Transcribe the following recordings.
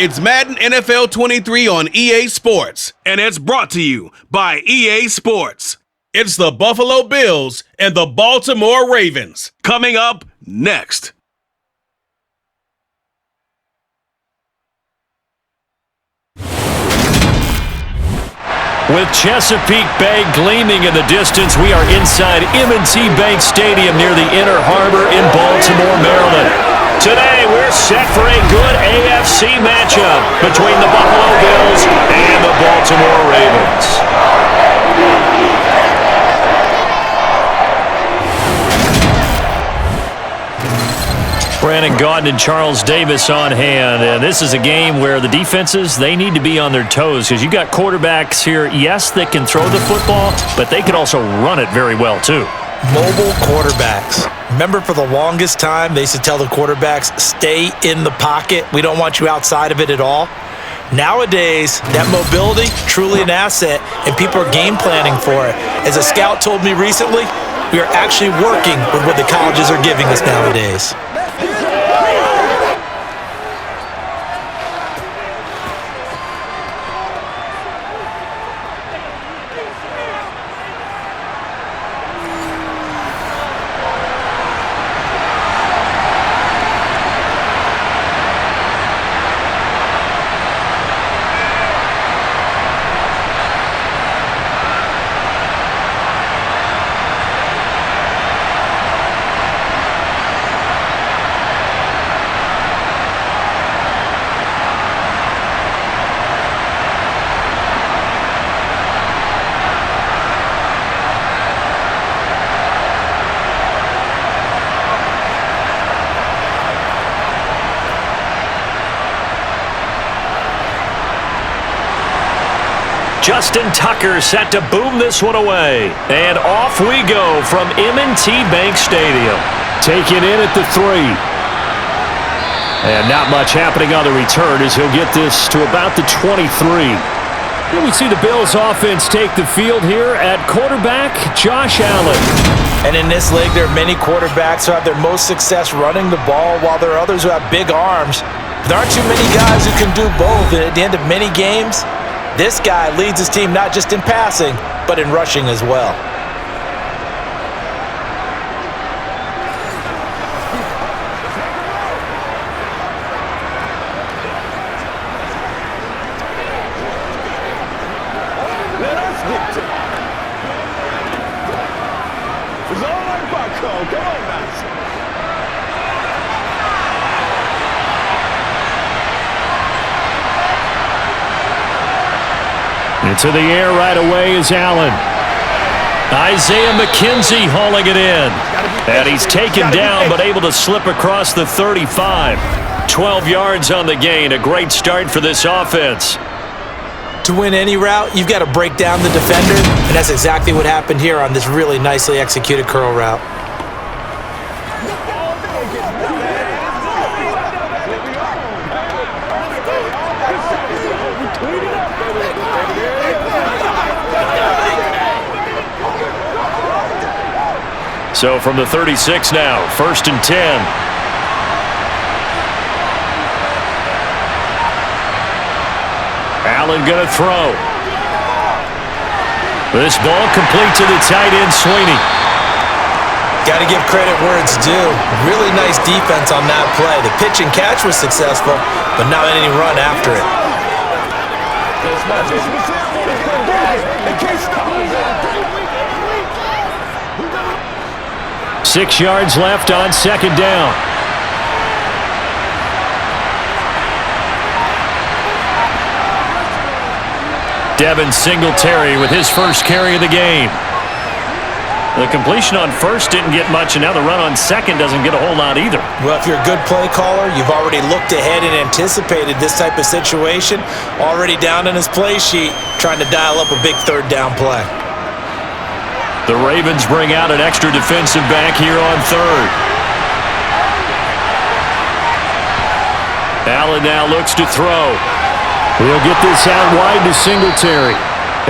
It's Madden NFL 23 on EA Sports, and it's brought to you by EA Sports. It's the Buffalo Bills and the Baltimore Ravens. Coming up next. With Chesapeake Bay gleaming in the distance, we are inside M&T Bank Stadium near the Inner Harbor in Baltimore, Maryland. Today, we're set for a good AFC matchup between the Buffalo Bills and the Baltimore Ravens. Brandon Gaudin and Charles Davis on hand, and this is a game where the defenses, they need to be on their toes because you got quarterbacks here, yes, that can throw the football, but they can also run it very well too. Mobile quarterbacks. Remember, for the longest time, they used to tell the quarterbacks, stay in the pocket. We don't want you outside of it at all. Nowadays, that mobility, truly an asset, and people are game planning for it. As a scout told me recently, we are actually working with what the colleges are giving us nowadays. Justin Tucker set to boom this one away. And off we go from M&T Bank Stadium. Taken in at the 3. And not much happening on the return as he'll get this to about the 23. Here we see the Bills offense take the field here at quarterback, Josh Allen. And in this league, there are many quarterbacks who have their most success running the ball, while there are others who have big arms. There aren't too many guys who can do both, and at the end of many games, this guy leads his team not just in passing, but in rushing as well. Into the air right away is Allen. Isaiah McKenzie hauling it in. And he's taken down but able to slip across the 35. 12 yards on the gain. A great start for this offense. To win any route, you've got to break down the defender, and that's exactly what happened here on this really nicely executed curl route. So from the 36 now, 1st and 10. Allen going to throw. This ball complete to the tight end, Sweeney. Got to give credit where it's due. Really nice defense on that play. The pitch and catch was successful, but not any run after it. 6 yards left on 2nd down. Devin Singletary with his first carry of the game. The completion on 1st didn't get much, and now the run on 2nd doesn't get a whole lot either. Well, if you're a good play caller, you've already looked ahead and anticipated this type of situation. Already down on his play sheet, trying to dial up a big 3rd down play. The Ravens bring out an extra defensive back here on 3rd. Allen now looks to throw. He'll get this out wide to Singletary.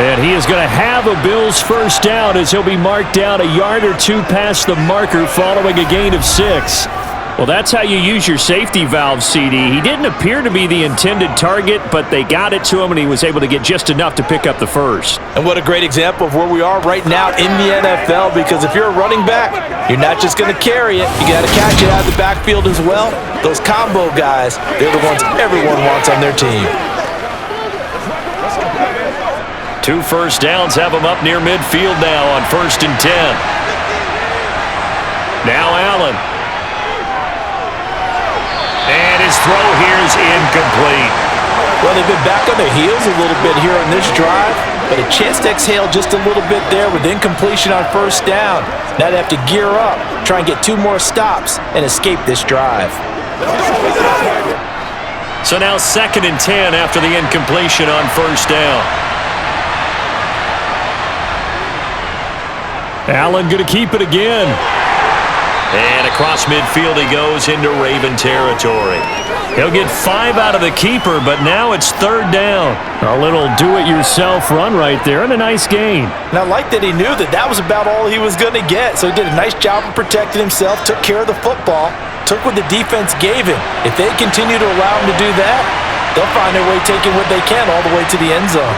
And he is going to have a Bills first down as he'll be marked down a yard or two past the marker following a gain of 6. Well, that's how you use your safety valve, CD. He didn't appear to be the intended target, but they got it to him, and he was able to get just enough to pick up the first. And what a great example of where we are right now in the NFL, because if you're a running back, you're not just going to carry it. You got to catch it out of the backfield as well. Those combo guys, they're the ones everyone wants on their team. 2 first downs have him up near midfield now on 1st and 10. Now Allen. And his throw here is incomplete. Well, they've been back on their heels a little bit here on this drive, but a chance to exhale just a little bit there with incompletion on 1st down. Now they have to gear up, try and get 2 more stops, and escape this drive. So now 2nd and 10 after the incompletion on 1st down. Allen going to keep it again. And across midfield he goes into Raven territory. He'll get 5 out of the keeper, but now it's 3rd down. A little do-it-yourself run right there, and a nice gain. And I like that he knew that that was about all he was going to get, so he did a nice job of protecting himself, took care of the football, took what the defense gave him. If they continue to allow him to do that, they'll find their way taking what they can all the way to the end zone.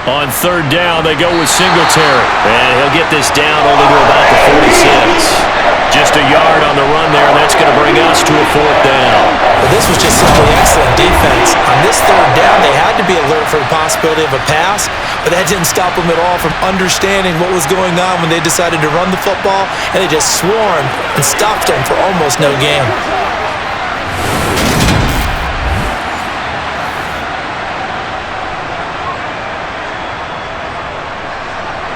On 3rd down, they go with Singletary. And he'll get this down only to about the 46. Just a yard on the run there, and that's going to bring us to a 4th down. Well, this was just simply excellent defense. On this 3rd down, they had to be alert for the possibility of a pass, but that didn't stop them at all from understanding what was going on when they decided to run the football, and they just swarmed and stopped them for almost no gain.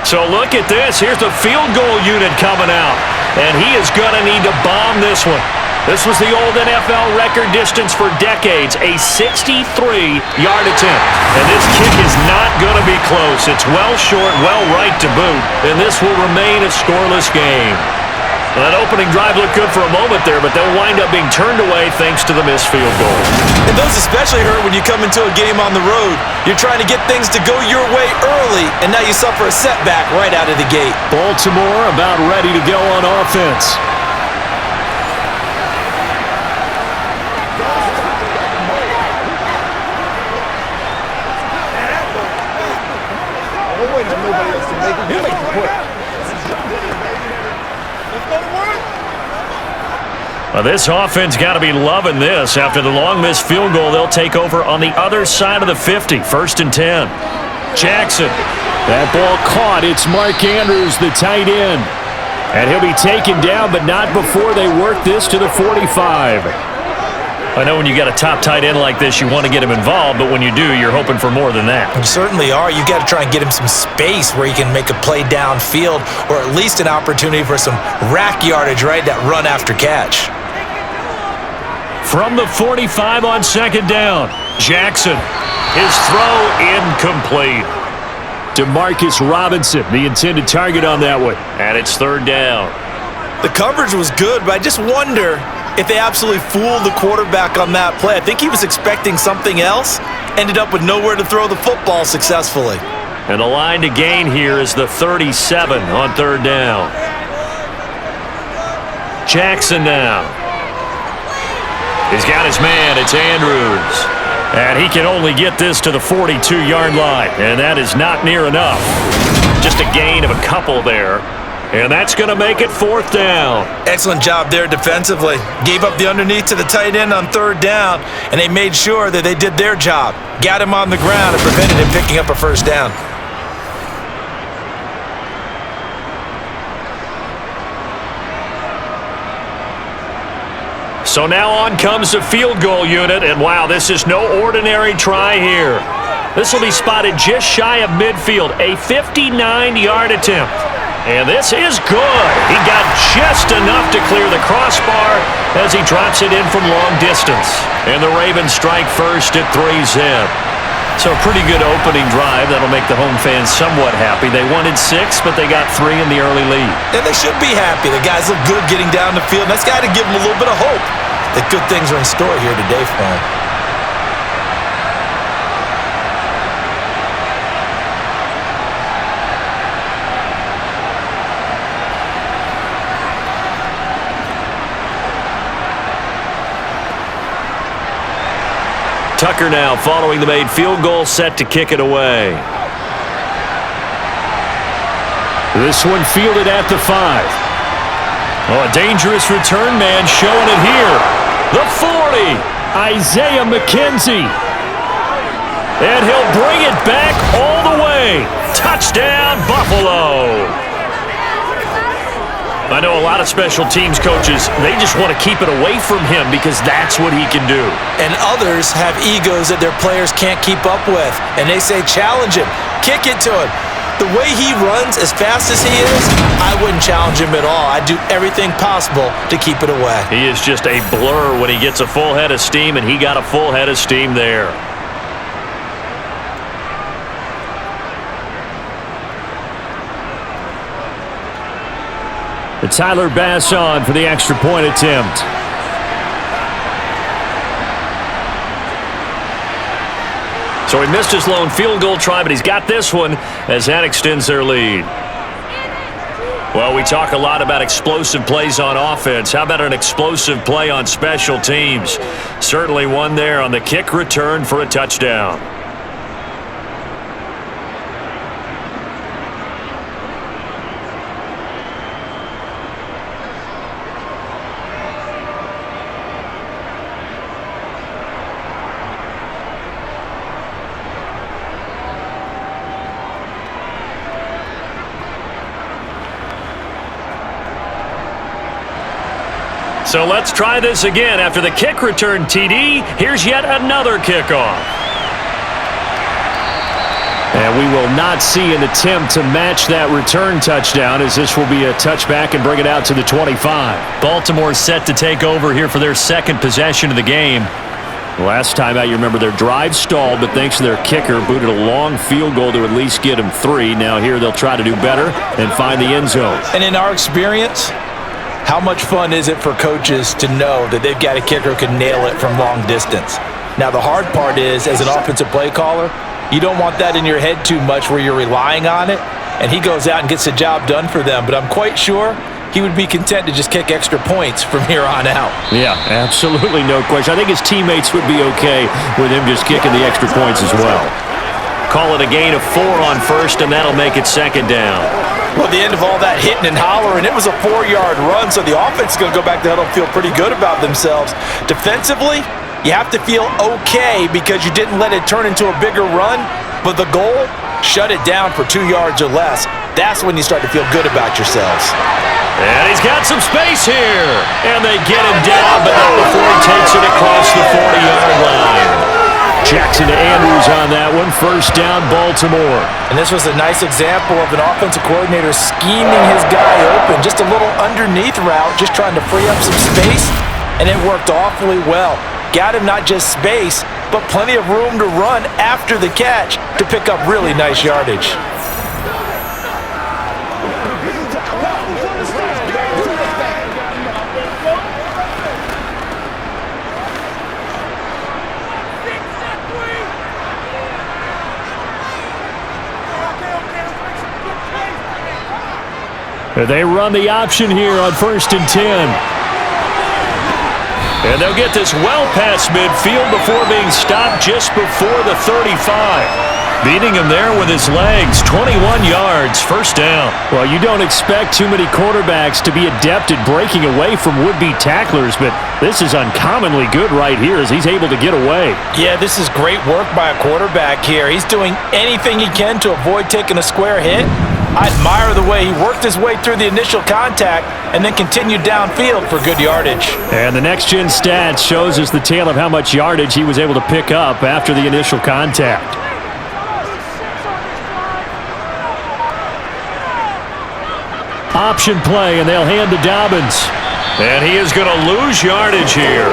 So look at this. Here's the field goal unit coming out. And he is going to need to bomb this one. This was the old NFL record distance for decades, a 63-yard attempt. And this kick is not going to be close. It's well short, well right to boot. And this will remain a scoreless game. Well, that opening drive looked good for a moment there, but they'll wind up being turned away thanks to the missed field goal. And those especially hurt when you come into a game on the road. You're trying to get things to go your way early, and now you suffer a setback right out of the gate. Baltimore about ready to go on offense. Well, this offense got to be loving this. After the long missed field goal, they'll take over on the other side of the 50, 1st and 10. Jackson. That ball caught. It's Mark Andrews, the tight end. And he'll be taken down, but not before they work this to the 45. I know when you got a top tight end like this, you want to get him involved, but when you do, you're hoping for more than that. You certainly are. You got to try and get him some space where he can make a play downfield, or at least an opportunity for some rack yardage, right? That run after catch. From the 45 on 2nd down, Jackson. His throw incomplete. Demarcus Robinson, the intended target on that one. And it's 3rd down. The coverage was good, but I just wonder if they absolutely fooled the quarterback on that play. I think he was expecting something else, ended up with nowhere to throw the football successfully. And the line to gain here is the 37 on 3rd down. Jackson now. He's got his man. It's Andrews. And he can only get this to the 42-yard line. And that is not near enough. Just a gain of a couple there. And that's going to make it 4th down. Excellent job there defensively. Gave up the underneath to the tight end on 3rd down, and they made sure that they did their job. Got him on the ground and prevented him picking up a 1st down. So now on comes the field goal unit, and wow, this is no ordinary try here. This will be spotted just shy of midfield, a 59-yard attempt. And this is good. He got just enough to clear the crossbar as he drops it in from long distance. And the Ravens strike first at 3-zip. So a pretty good opening drive. That'll make the home fans somewhat happy. They wanted 6, but they got 3 in the early lead. And they should be happy. The guys look good getting down the field. That's got to give them a little bit of hope that good things are in store here today for them. Tucker now following the made field goal, set to kick it away. This one fielded at the 5. Oh, a dangerous return man showing it here. The 40, Isaiah McKenzie. And he'll bring it back all the way. Touchdown, Buffalo. I know a lot of special teams coaches, they just want to keep it away from him because that's what he can do. And others have egos that their players can't keep up with. And they say, challenge him, kick it to him. The way he runs as fast as he is, I wouldn't challenge him at all. I'd do everything possible to keep it away. He is just a blur when he gets a full head of steam, and he got a full head of steam there. The Tyler Bass on for the extra point attempt. So he missed his lone field goal try, but he's got this one as that extends their lead. Well, we talk a lot about explosive plays on offense. How about an explosive play on special teams? Certainly one there on the kick return for a touchdown. So let's try this again. After the kick return TD, here's yet another kickoff. And we will not see an attempt to match that return touchdown, as this will be a touchback and bring it out to the 25. Baltimore set to take over here for their second possession of the game. Last time out, you remember their drive stalled, but thanks to their kicker, booted a long field goal to at least get them 3. Now here they'll try to do better and find the end zone. And in our experience, how much fun is it for coaches to know that they've got a kicker who can nail it from long distance? Now, the hard part is, as an offensive play caller, you don't want that in your head too much where you're relying on it, and he goes out and gets the job done for them. But I'm quite sure he would be content to just kick extra points from here on out. Yeah, absolutely no question. I think his teammates would be okay with him just kicking the extra points as well. Call it a gain of 4 on first, and that'll make it second down. Well, at the end of all that hitting and hollering, it was a 4-yard run, so the offense is going to go back to huddle and feel pretty good about themselves. Defensively, you have to feel okay because you didn't let it turn into a bigger run, but the goal, shut it down for 2 yards or less. That's when you start to feel good about yourselves. And he's got some space here. And they get him down, but not before he takes it across the 40-yard line. Jackson to Andrews on that one. First down, Baltimore. And this was a nice example of an offensive coordinator scheming his guy open. Just a little underneath route, just trying to free up some space, and it worked awfully well. Got him not just space, but plenty of room to run after the catch to pick up really nice yardage. They run the option here on 1st and 10. And they'll get this well past midfield before being stopped just before the 35. Beating him there with his legs, 21 yards, first down. Well, you don't expect too many quarterbacks to be adept at breaking away from would-be tacklers, but this is uncommonly good right here as he's able to get away. Yeah, this is great work by a quarterback here. He's doing anything he can to avoid taking a square hit. I admire the way he worked his way through the initial contact and then continued downfield for good yardage. And the next-gen stats shows us the tale of how much yardage he was able to pick up after the initial contact. Option play, and they'll hand to Dobbins. And he is going to lose yardage here.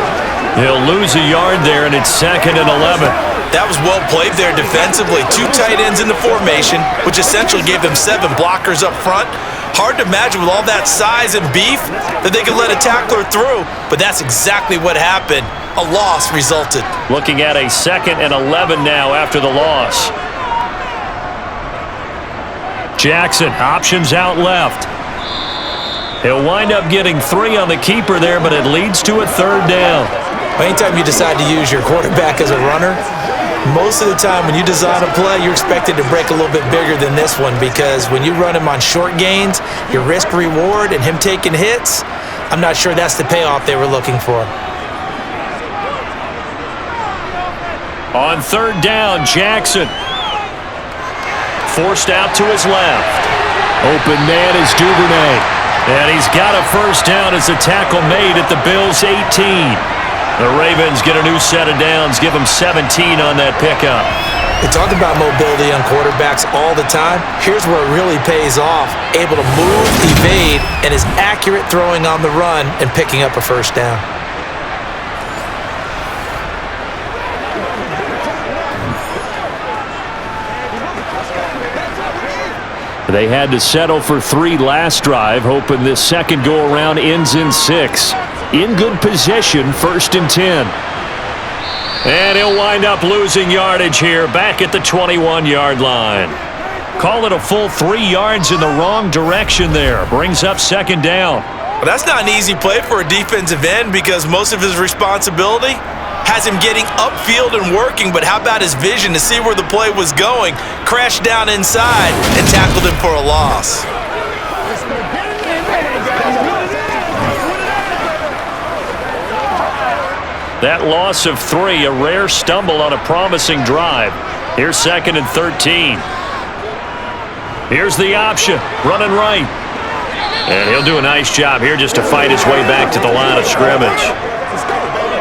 He'll lose a yard there, and it's 2nd and 11. That was well played there defensively. 2 tight ends in the formation, which essentially gave them 7 blockers up front. Hard to imagine with all that size and beef that they could let a tackler through, but that's exactly what happened. A loss resulted. Looking at a 2nd and 11 now after the loss. Jackson, options out left. He'll wind up getting 3 on the keeper there, but it leads to a 3rd down. Anytime you decide to use your quarterback as a runner, most of the time when you design a play, you're expected to break a little bit bigger than this one, because when you run him on short gains, your risk-reward and him taking hits, I'm not sure that's the payoff they were looking for. On third down, Jackson. Forced out to his left. Open man is Duvernay. And he's got a first down as a tackle made at the Bills' 18. The Ravens get a new set of downs, give them 17 on that pickup. We talk about mobility on quarterbacks all the time. Here's where it really pays off. Able to move, evade, and is accurate throwing on the run and picking up a first down. They had to settle for 3 last drive, hoping this second go-around ends in 6. In good position, 1st and 10. And he'll wind up losing yardage here, back at the 21-yard line. Call it a full 3 yards in the wrong direction there. Brings up 2nd down. Well, that's not an easy play for a defensive end, because most of his responsibility has him getting upfield and working, but how about his vision to see where the play was going, crashed down inside, and tackled him for a loss. That loss of 3, a rare stumble on a promising drive. Here's 2nd and 13. Here's the option, running right. And he'll do a nice job here just to fight his way back to the line of scrimmage.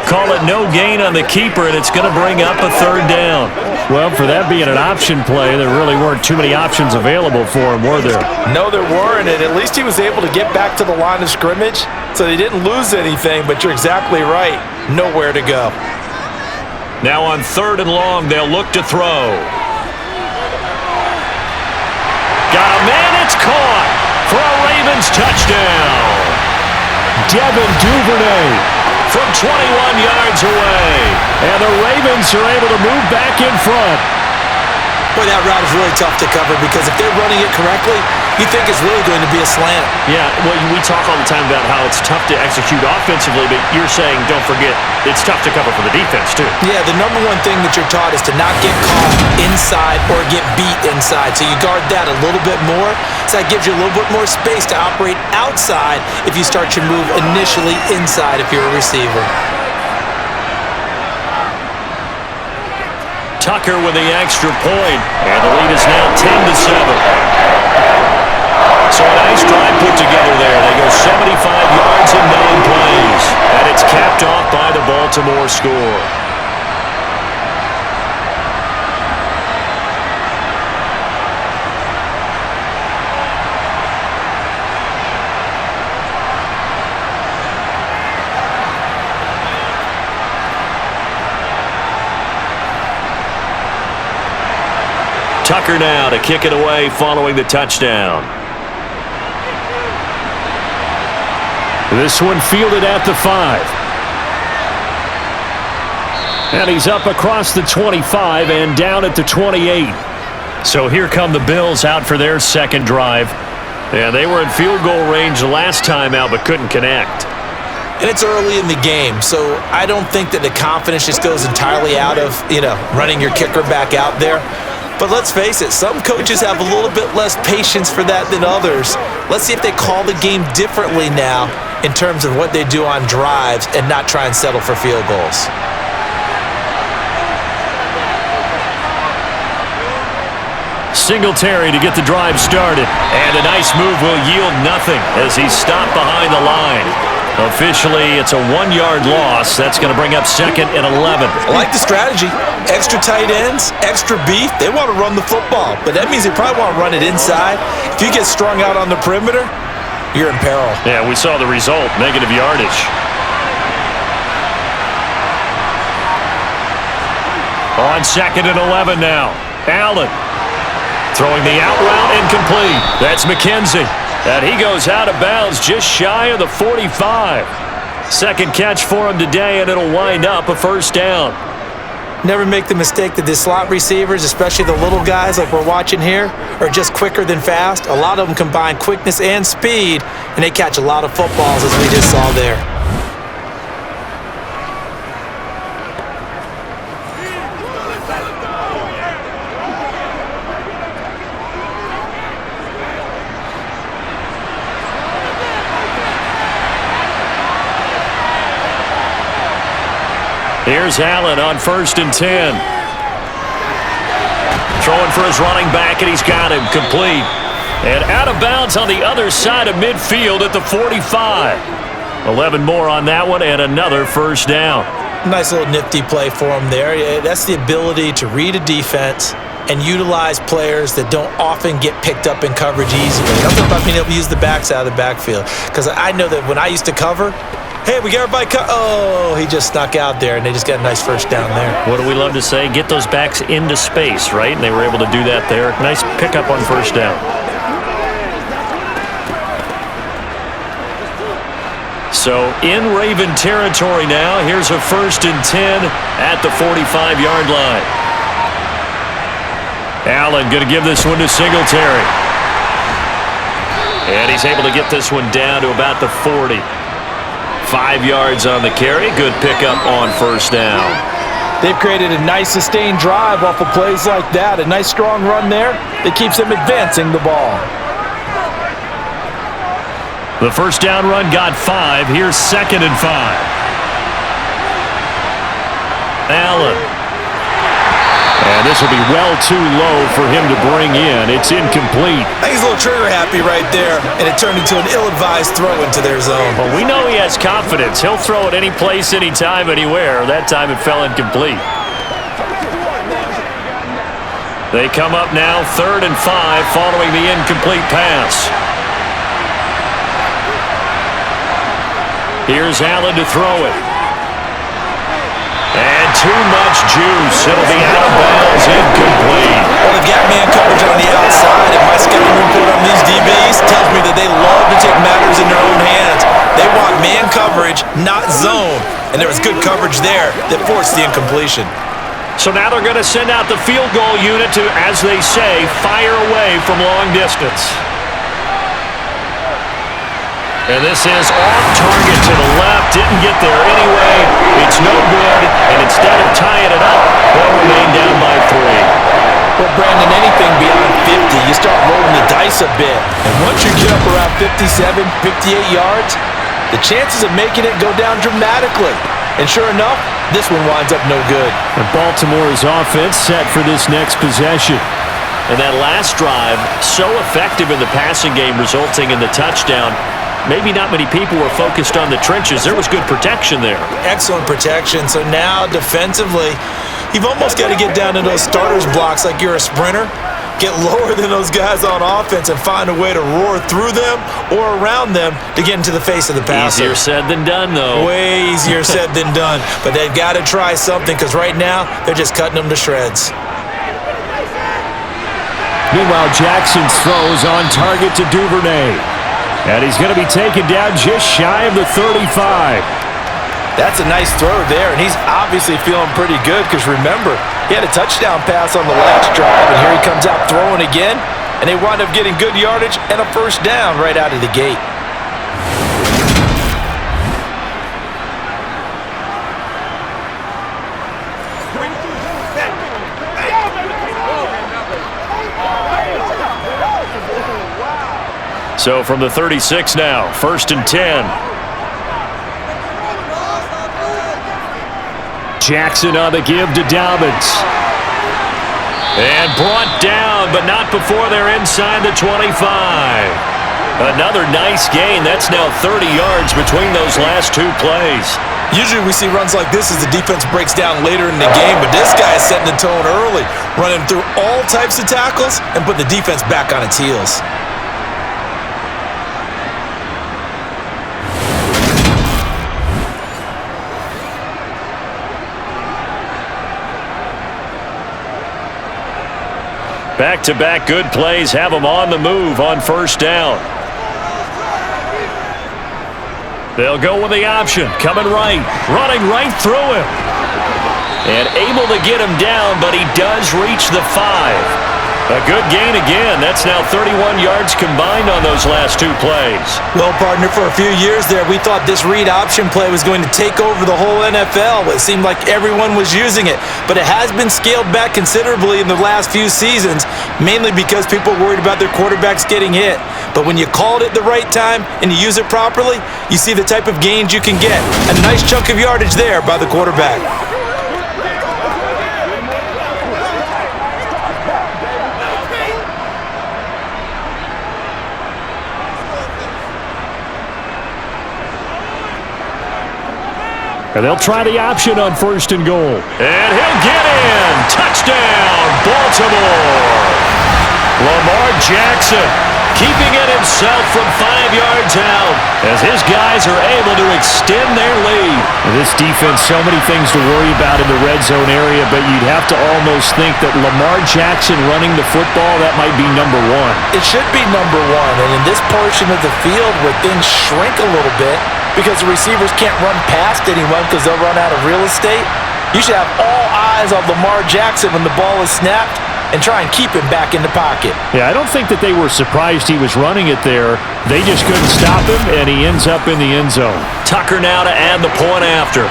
Call it no gain on the keeper, and it's going to bring up a 3rd down. Well, for that being an option play, there really weren't too many options available for him, were there? No, there weren't, and at least he was able to get back to the line of scrimmage, so they didn't lose anything, but you're exactly right. Nowhere to go. Now on 3rd and long, they'll look to throw. Got a man, it's caught for a Ravens touchdown. Devin Duvernay from 21 yards away. And the Ravens are able to move back in front. Boy, that route is really tough to cover, because if they're running it correctly, you think it's really going to be a slant. Yeah, well, we talk all the time about how it's tough to execute offensively, but you're saying, don't forget, it's tough to cover for the defense, too. Yeah, the number one thing that you're taught is to not get caught inside or get beat inside. So you guard that a little bit more. So that gives you a little bit more space to operate outside if you start your move initially inside if you're a receiver. Tucker with the extra point, and the lead is now 10-7. So a nice drive put together there. They go 75 yards in 9 plays, and it's capped off by the Baltimore score. Tucker now to kick it away following the touchdown. This one fielded at the 5. And he's up across the 25 and down at the 28. So here come the Bills out for their second drive. And they were in field goal range the last time out but couldn't connect. And it's early in the game, so I don't think that the confidence just goes entirely out of, running your kicker back out there. But let's face it, some coaches have a little bit less patience for that than others. Let's see if they call the game differently now in terms of what they do on drives and not try and settle for field goals. Singletary to get the drive started. And a nice move will yield nothing as he's stopped behind the line. Officially, it's a 1-yard loss. That's going to bring up 2nd and 11. I like the strategy. Extra tight ends, extra beef. They want to run the football, but that means they probably want to run it inside. If you get strung out on the perimeter, you're in peril. Yeah, we saw the result, negative yardage. On 2nd and 11 now. Allen throwing the out route incomplete. That's McKenzie. And he goes out of bounds just shy of the 45. Second catch for him today, and it'll wind up a first down. Never make the mistake that the slot receivers, especially the little guys like we're watching here, are just quicker than fast. A lot of them combine quickness and speed, and they catch a lot of footballs, as we just saw there. Here's Allen on 1st and 10. Throwing for his running back, and he's got him complete. And out of bounds on the other side of midfield at the 45. 11 more on that one, and another first down. Nice little nifty play for him there. That's the ability to read a defense and utilize players that don't often get picked up in coverage easily. I'm talking about being able to use the backs out of the backfield. Because I know that when I used to cover, hey, we got everybody oh, he just snuck out there, and they just got a nice first down there. What do we love to say? Get those backs into space, right? And they were able to do that there. Nice pickup on first down. So in Raven territory now. Here's a 1st and 10 at the 45-yard line. Allen going to give this one to Singletary. And he's able to get this one down to about the 40. 5 yards on the carry. Good pickup on first down. They've created a nice sustained drive off of plays like that. A nice strong run there that keeps them advancing the ball. The first down run got 5. Here's 2nd and 5. Allen. And this will be well too low for him to bring in. It's incomplete. I think he's a little trigger happy right there, and it turned into an ill-advised throw into their zone. Well, we know he has confidence. He'll throw it any place, anytime, anywhere. That time it fell incomplete. They come up now 3rd and 5 following the incomplete pass. Here's Allen to throw it. And too much juice. It'll be out of bounds, incomplete. Well, they've got man coverage on the outside, and my scouting report on these DBs tells me that they love to take matters in their own hands. They want man coverage, not zone. And there was good coverage there that forced the incompletion. So now they're going to send out the field goal unit to, as they say, fire away from long distance. And this is off target to the left. Didn't get there anyway. It's no good. And instead of tying it up, they'll remain down by 3. Well, Brandon, anything beyond 50, you start rolling the dice a bit. And once you get up around 57, 58 yards, the chances of making it go down dramatically. And sure enough, this one winds up no good. And Baltimore's offense set for this next possession. And that last drive, so effective in the passing game, resulting in the touchdown. Maybe not many people were focused on the trenches. There was good protection there. Excellent protection. So now defensively, you've almost got to get down to those starters blocks like you're a sprinter. Get lower than those guys on offense and find a way to roar through them or around them to get into the face of the passer. Easier said than done, though. Way easier said than done. But they've got to try something because right now they're just cutting them to shreds. Meanwhile, Jackson's throws on target to Duvernay. And he's going to be taken down just shy of the 35. That's a nice throw there, and he's obviously feeling pretty good because remember, he had a touchdown pass on the last drive, and here he comes out throwing again, and they wind up getting good yardage and a first down right out of the gate. So from the 36 now, 1st and 10. Jackson on the give to Dobbins. And brought down, but not before they're inside the 25. Another nice gain. That's now 30 yards between those last 2 plays. Usually we see runs like this as the defense breaks down later in the game, but this guy is setting the tone early, running through all types of tackles and put the defense back on its heels. Back-to-back good plays have them on the move on first down. They'll go with the option. Coming right. Running right through him. And able to get him down, but he does reach the 5. A good gain again. That's now 31 yards combined on those last 2 plays. Well, partner, for a few years there, we thought this read option play was going to take over the whole NFL. It seemed like everyone was using it, but it has been scaled back considerably in the last few seasons, mainly because people worried about their quarterbacks getting hit. But when you call it at the right time and you use it properly, you see the type of gains you can get. A nice chunk of yardage there by the quarterback. And they'll try the option on 1st and goal. And he'll get in. Touchdown, Baltimore. Lamar Jackson keeping it himself from 5 yards out as his guys are able to extend their lead. This defense, so many things to worry about in the red zone area, but you'd have to almost think that Lamar Jackson running the football, that might be number one. It should be number one, and in this portion of the field where things shrink a little bit because the receivers can't run past anyone because they'll run out of real estate, you should have all eyes on Lamar Jackson when the ball is snapped and try and keep him back in the pocket. Yeah, I don't think that they were surprised he was running it there. They just couldn't stop him, and he ends up in the end zone. Tucker now to add the point after.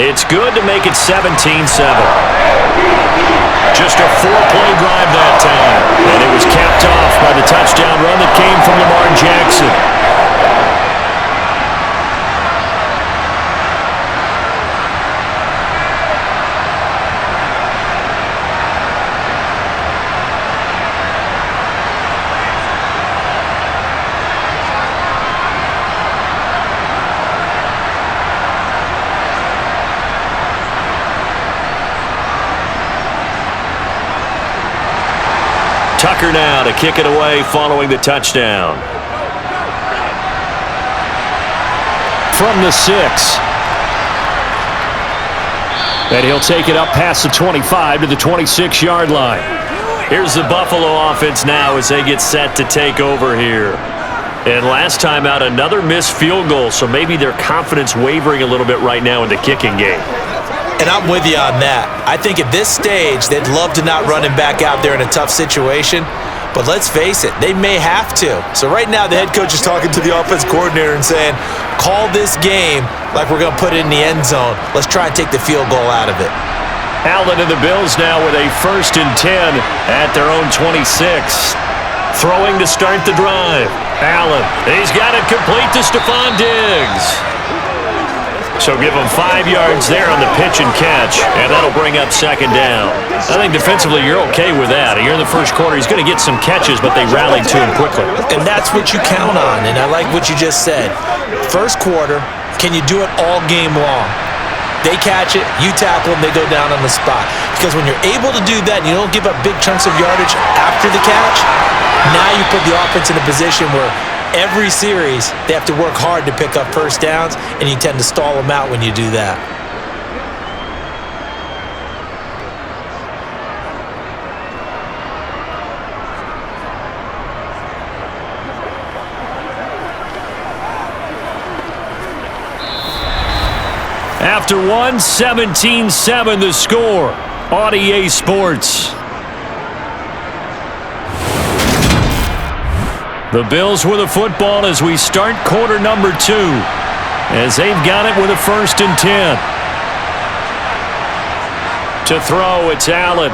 It's good to make it 17-7. Just a 4-play drive that time. And it was capped off by the touchdown run that came from Lamar Jackson. Tucker now to kick it away following the touchdown. From the 6. And he'll take it up past the 25 to the 26-yard line. Here's the Buffalo offense now as they get set to take over here. And last time out, another missed field goal, so maybe their confidence wavering a little bit right now in the kicking game. And I'm with you on that. I think at this stage, they'd love to not run him back out there in a tough situation. But let's face it, they may have to. So right now, the head coach is talking to the offense coordinator and saying, call this game like we're going to put it in the end zone. Let's try and take the field goal out of it. Allen and the Bills now with a 1st and 10 at their own 26. Throwing to start the drive. Allen, he's got it complete to Stephon Diggs. So give him 5 yards there on the pitch and catch, and that'll bring up 2nd down. I think defensively you're okay with that. Here in the first quarter, he's going to get some catches, but they rallied to him quickly. And that's what you count on, and I like what you just said. First quarter, can you do it all game long? They catch it, you tackle them, they go down on the spot. Because when you're able to do that and you don't give up big chunks of yardage after the catch, now you put the offense in a position where every series, they have to work hard to pick up first downs, and you tend to stall them out when you do that. After one, 17-7 the score on EA Sports. The Bills with the football as we start quarter number 2, as they've got it with a 1st and 10. To throw, it's Allen.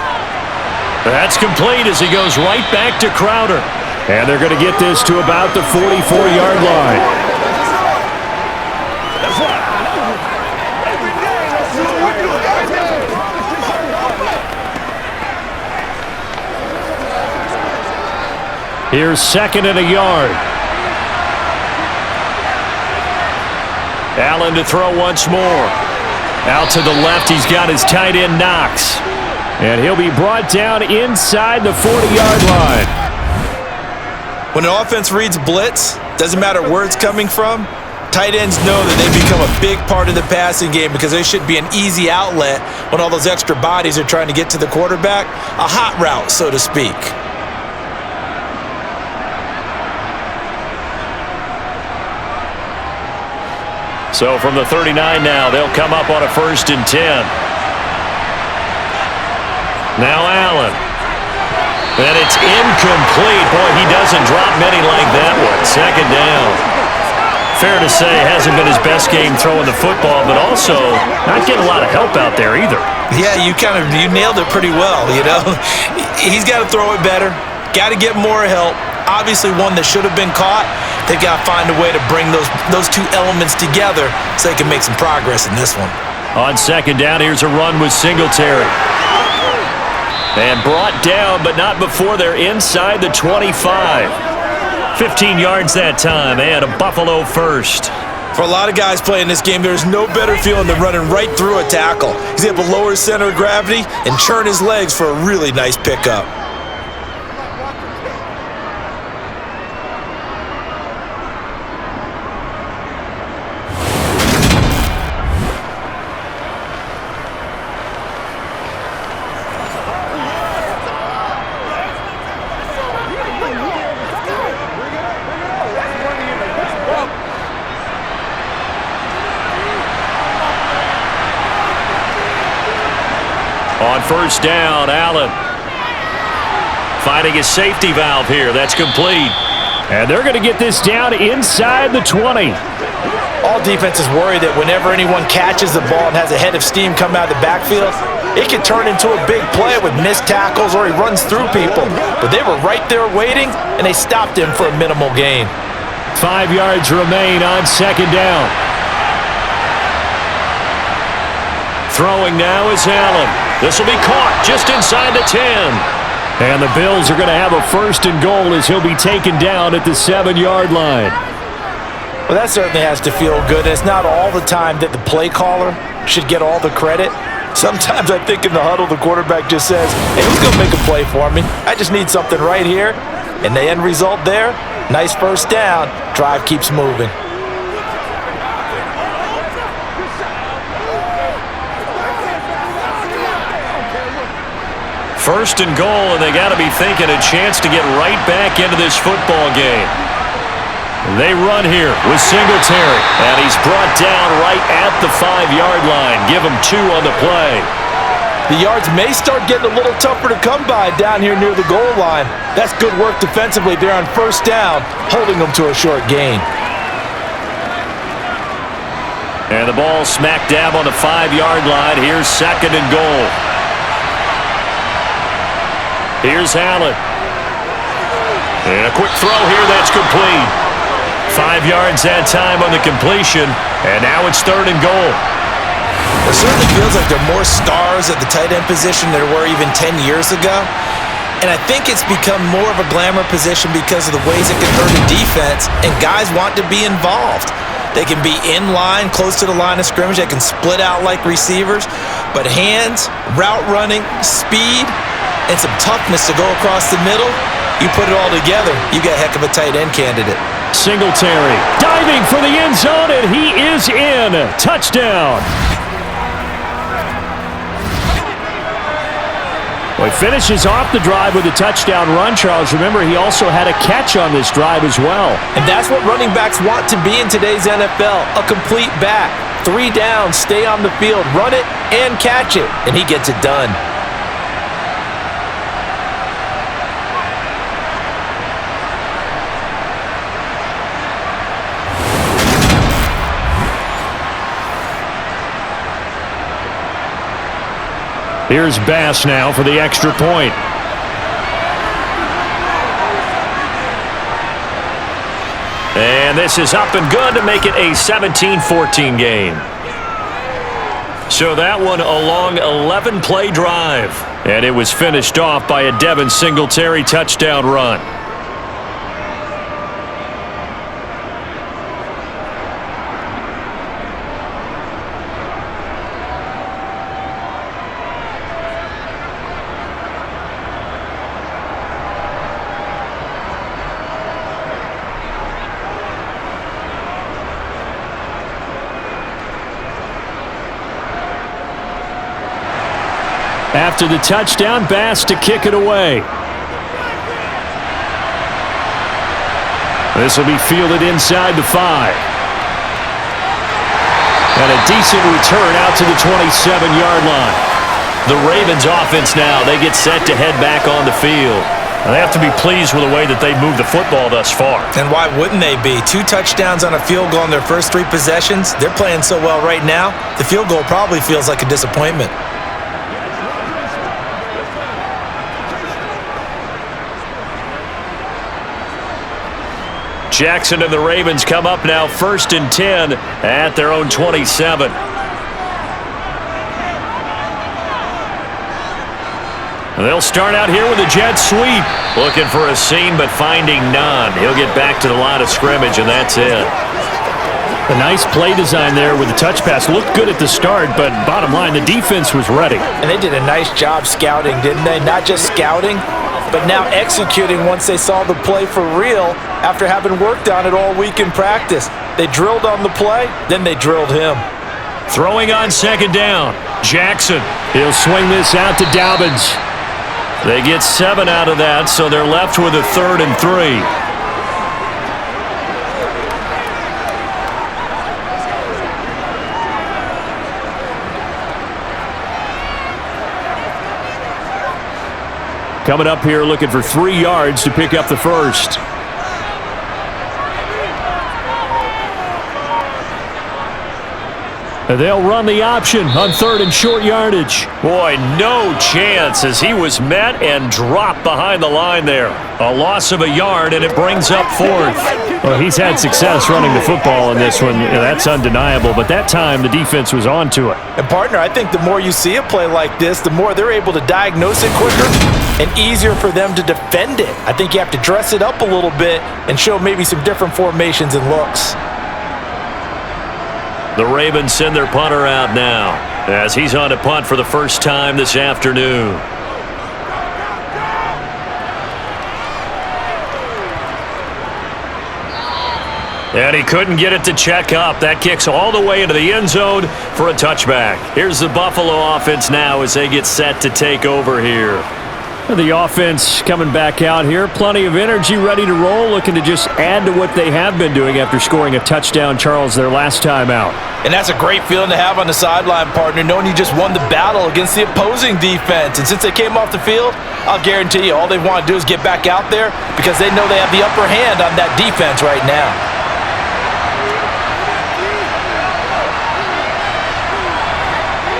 That's complete as he goes right back to Crowder. And they're going to get this to about the 44-yard line. Here's 2nd and a yard. Allen to throw once more. Out to the left, he's got his tight end Knox. And he'll be brought down inside the 40-yard line. When an offense reads blitz, doesn't matter where it's coming from, tight ends know that they become a big part of the passing game because they should be an easy outlet when all those extra bodies are trying to get to the quarterback. A hot route, so to speak. So from the 39 now, they'll come up on a 1st and 10. Now Allen. And it's incomplete. Boy, he doesn't drop many like that one. 2nd down. Fair to say, hasn't been his best game throwing the football, but also not getting a lot of help out there either. Yeah, you nailed it pretty well, you know. He's got to throw it better. Got to get more help. Obviously one that should have been caught. They've got to find a way to bring those two elements together so they can make some progress in this one. On 2nd down, here's a run with Singletary. And brought down, but not before they're inside the 25. 15 yards that time, and a Buffalo first. For a lot of guys playing this game, there's no better feeling than running right through a tackle. He's able to lower his center of gravity and churn his legs for a really nice pickup. On first down, Allen finding his safety valve here. That's complete. And they're going to get this down inside the 20. All defenses worry that whenever anyone catches the ball and has a head of steam come out of the backfield, it can turn into a big play with missed tackles or he runs through people. But they were right there waiting, and they stopped him for a minimal gain. 5 yards remain on second down. Throwing now is Allen. This will be caught just inside the 10. And the Bills are going to have a first and goal as he'll be taken down at the 7-yard line. Well, that certainly has to feel good. It's not all the time that the play caller should get all the credit. Sometimes I think in the huddle, the quarterback just says, hey, who's going to make a play for me? I just need something right here. And the end result there, nice first down. Drive keeps moving. First and goal, and they got to be thinking a chance to get right back into this football game. They run here with Singletary, and he's brought down right at the 5-yard line. Give him 2 on the play. The yards may start getting a little tougher to come by down here near the goal line. That's good work defensively there on first down, holding them to a short gain. And the ball smack dab on the 5-yard line. Here's second and goal. Here's Allen. And a quick throw here, that's complete. 5 yards that time on the completion, and now it's third and goal. It certainly feels like there are more stars at the tight end position than there were even 10 years ago. And I think it's become more of a glamour position because of the ways it can hurt a defense, and guys want to be involved. They can be in line, close to the line of scrimmage. They can split out like receivers. But hands, route running, speed, and some toughness to go across the middle, you put it all together, you got a heck of a tight end candidate. Singletary diving for the end zone, and he is in. Touchdown. Well, he finishes off the drive with a touchdown run, Charles. Remember, he also had a catch on this drive as well. And that's what running backs want to be in today's NFL, a complete back. 3 downs, stay on the field, run it, and catch it, and he gets it done. Here's Bass now for the extra point. And this is up and good to make it a 17-14 game. So that one a long 11-play drive. And it was finished off by a Devin Singletary touchdown run. After the touchdown, Bass to kick it away. This will be fielded inside the 5. And a decent return out to the 27-yard line. The Ravens offense now, they get set to head back on the field. And they have to be pleased with the way that they've moved the football thus far. And why wouldn't they be? 2 touchdowns on a field goal in their first 3 possessions. They're playing so well right now, the field goal probably feels like a disappointment. Jackson and the Ravens come up now 1st and 10 at their own 27. They'll start out here with a jet sweep. Looking for a seam, but finding none. He'll get back to the line of scrimmage, and that's it. A nice play design there with the touch pass. Looked good at the start, but bottom line, the defense was ready. And they did a nice job scouting, didn't they? Not just scouting, but now executing once they saw the play for real after having worked on it all week in practice. They drilled on the play, then they drilled him. Throwing on second down. Jackson. He'll swing this out to Dobbins. They get 7 out of that, so they're left with a 3rd and 3. Coming up here looking for 3 yards to pick up the first. They'll run the option on 3rd and short yardage. Boy, no chance as he was met and dropped behind the line there. A loss of a yard, and it brings up 4th. Well, he's had success running the football in this one. That's undeniable, but that time the defense was on to it. And, partner, I think the more you see a play like this, the more they're able to diagnose it quicker and easier for them to defend it. I think you have to dress it up a little bit and show maybe some different formations and looks. The Ravens send their punter out now as he's on to punt for the first time this afternoon. And he couldn't get it to check up. That kicks all the way into the end zone for a touchback. Here's the Buffalo offense now as they get set to take over here. The offense coming back out here. Plenty of energy, ready to roll, looking to just add to what they have been doing after scoring a touchdown, Charles, their last time out. And that's a great feeling to have on the sideline, partner, knowing you just won the battle against the opposing defense. And since they came off the field, I'll guarantee you all they want to do is get back out there because they know they have the upper hand on that defense right now.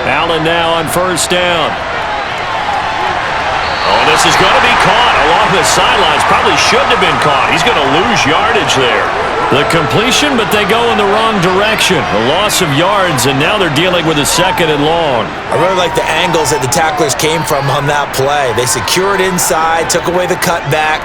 Allen now on first down. Oh, this is going to be caught along the sidelines. Probably shouldn't have been caught. He's going to lose yardage there. The completion, but they go in the wrong direction. A loss of yards, and now they're dealing with a 2nd and long. I really like the angles that the tacklers came from on that play. They secured inside, took away the cutback.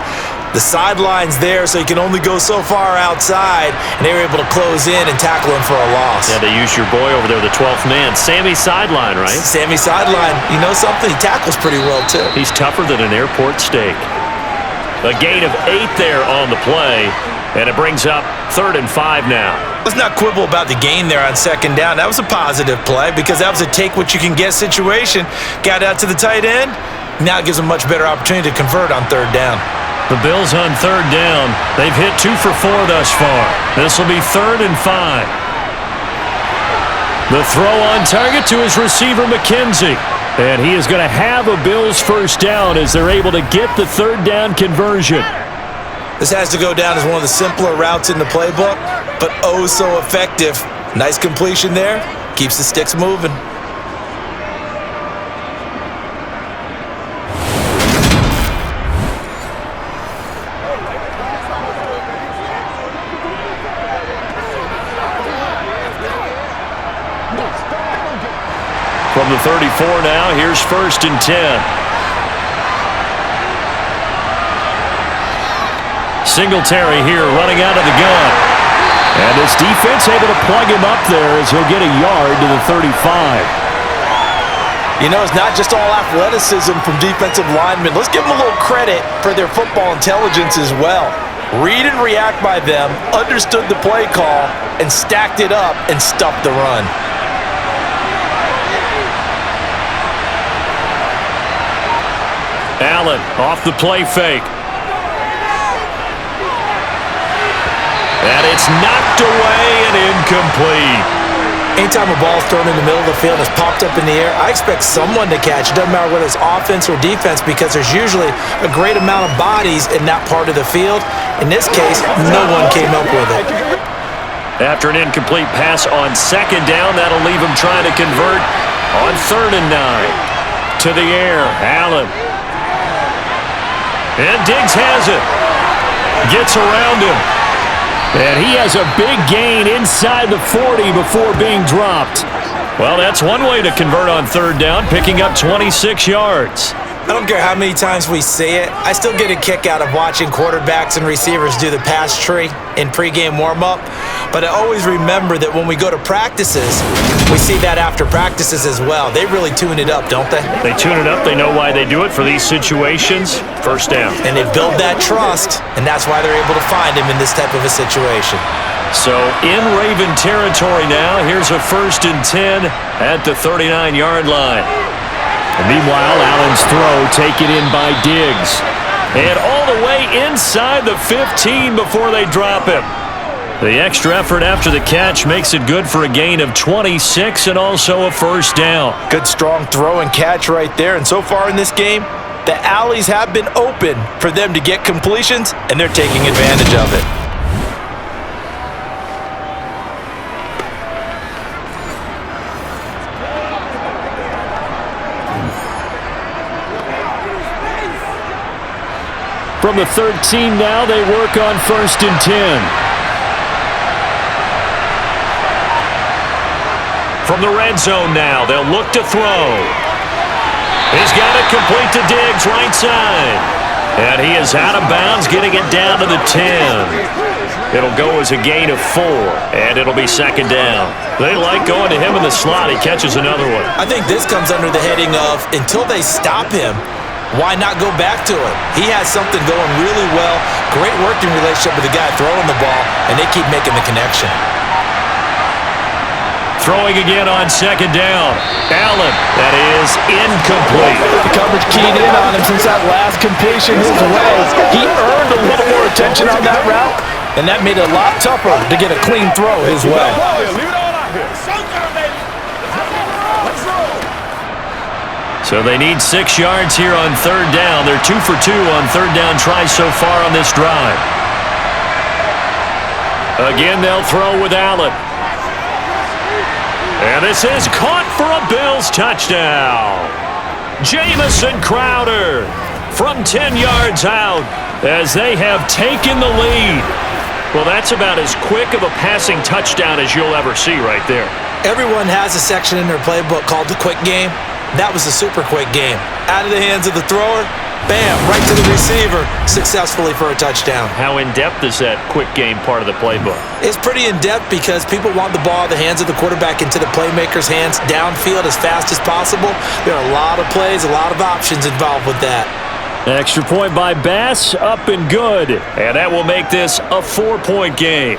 The sideline's there, so you can only go so far outside, and they were able to close in and tackle him for a loss. Yeah, they used your boy over there, the 12th man. Sammy Sideline, right? Sammy Sideline. You know something? He tackles pretty well, too. He's tougher than an airport steak. A gain of 8 there on the play, and it brings up 3rd and 5 now. Let's not quibble about the gain there on 2nd down. That was a positive play because that was a take-what-you-can-get situation. Got out to the tight end. Now it gives them a much better opportunity to convert on 3rd down. The Bills on 3rd down. They've hit 2 for 4 thus far. This will be 3rd and 5. The throw on target to his receiver, McKenzie. And he is going to have a Bills first down as they're able to get the 3rd down conversion. This has to go down as one of the simpler routes in the playbook, but oh so effective. Nice completion there. Keeps the sticks moving. From the 34 now, here's 1st and 10. Singletary here running out of the gun. And his defense able to plug him up there as he'll get a yard to the 35. You know, it's not just all athleticism from defensive linemen. Let's give them a little credit for their football intelligence as well. Read and react by them, understood the play call, and stacked it up and stuffed the run. Allen off the play fake. And it's knocked away and incomplete. Anytime a ball is thrown in the middle of the field and is popped up in the air, I expect someone to catch. It doesn't matter whether it's offense or defense because there's usually a great amount of bodies in that part of the field. In this case, no one came up with it. After an incomplete pass on 2nd down, that'll leave him trying to convert on 3rd and 9. To the air, Allen. And Diggs has it. Gets around him. And he has a big gain inside the 40 before being dropped. Well, that's one way to convert on 3rd down, picking up 26 yards. I don't care how many times we see it. I still get a kick out of watching quarterbacks and receivers do the pass tree in pregame warm-up. But I always remember that when we go to practices, we see that after practices as well. They really tune it up, don't they? They tune it up. They know why they do it for these situations. First down. And they build that trust, and that's why they're able to find him in this type of a situation. So in Raven territory now, here's a 1st and 10 at the 39-yard line. And meanwhile, Allen's throw taken in by Diggs. And all the way inside the 15 before they drop him. The extra effort after the catch makes it good for a gain of 26 and also a 1st down. Good strong throw and catch right there. And so far in this game, the alleys have been open for them to get completions, and they're taking advantage of it. From the 13 now, they work on 1st and 10. From the red zone now, they'll look to throw. He's got it complete to Diggs, right side. And he is out of bounds, getting it down to the 10. It'll go as a gain of 4, and it'll be 2nd down. They like going to him in the slot. He catches another one. I think this comes under the heading of, until they stop him, why not go back to him? He has something going really well. Great working relationship with the guy throwing the ball, and they keep making the connection. Throwing again on 2nd down. Allen, that is incomplete. The coverage keyed in on him since that last completion his way. He earned a little more attention on that route, and that made it a lot tougher to get a clean throw his way. So they need 6 yards here on 3rd down. They're 2 for 2 on 3rd down tries so far on this drive. Again, they'll throw with Allen. And this is caught for a Bills touchdown. Jamison Crowder from 10 yards out as they have taken the lead. Well, that's about as quick of a passing touchdown as you'll ever see right there. Everyone has a section in their playbook called the quick game. That was a super quick game. Out of the hands of the thrower, bam, right to the receiver, successfully for a touchdown. How in-depth is that quick game part of the playbook? It's pretty in-depth because people want the ball out of the hands of the quarterback into the playmaker's hands downfield as fast as possible. There are a lot of plays, a lot of options involved with that. Extra point by Bass, up and good. And that will make this a 4-point game.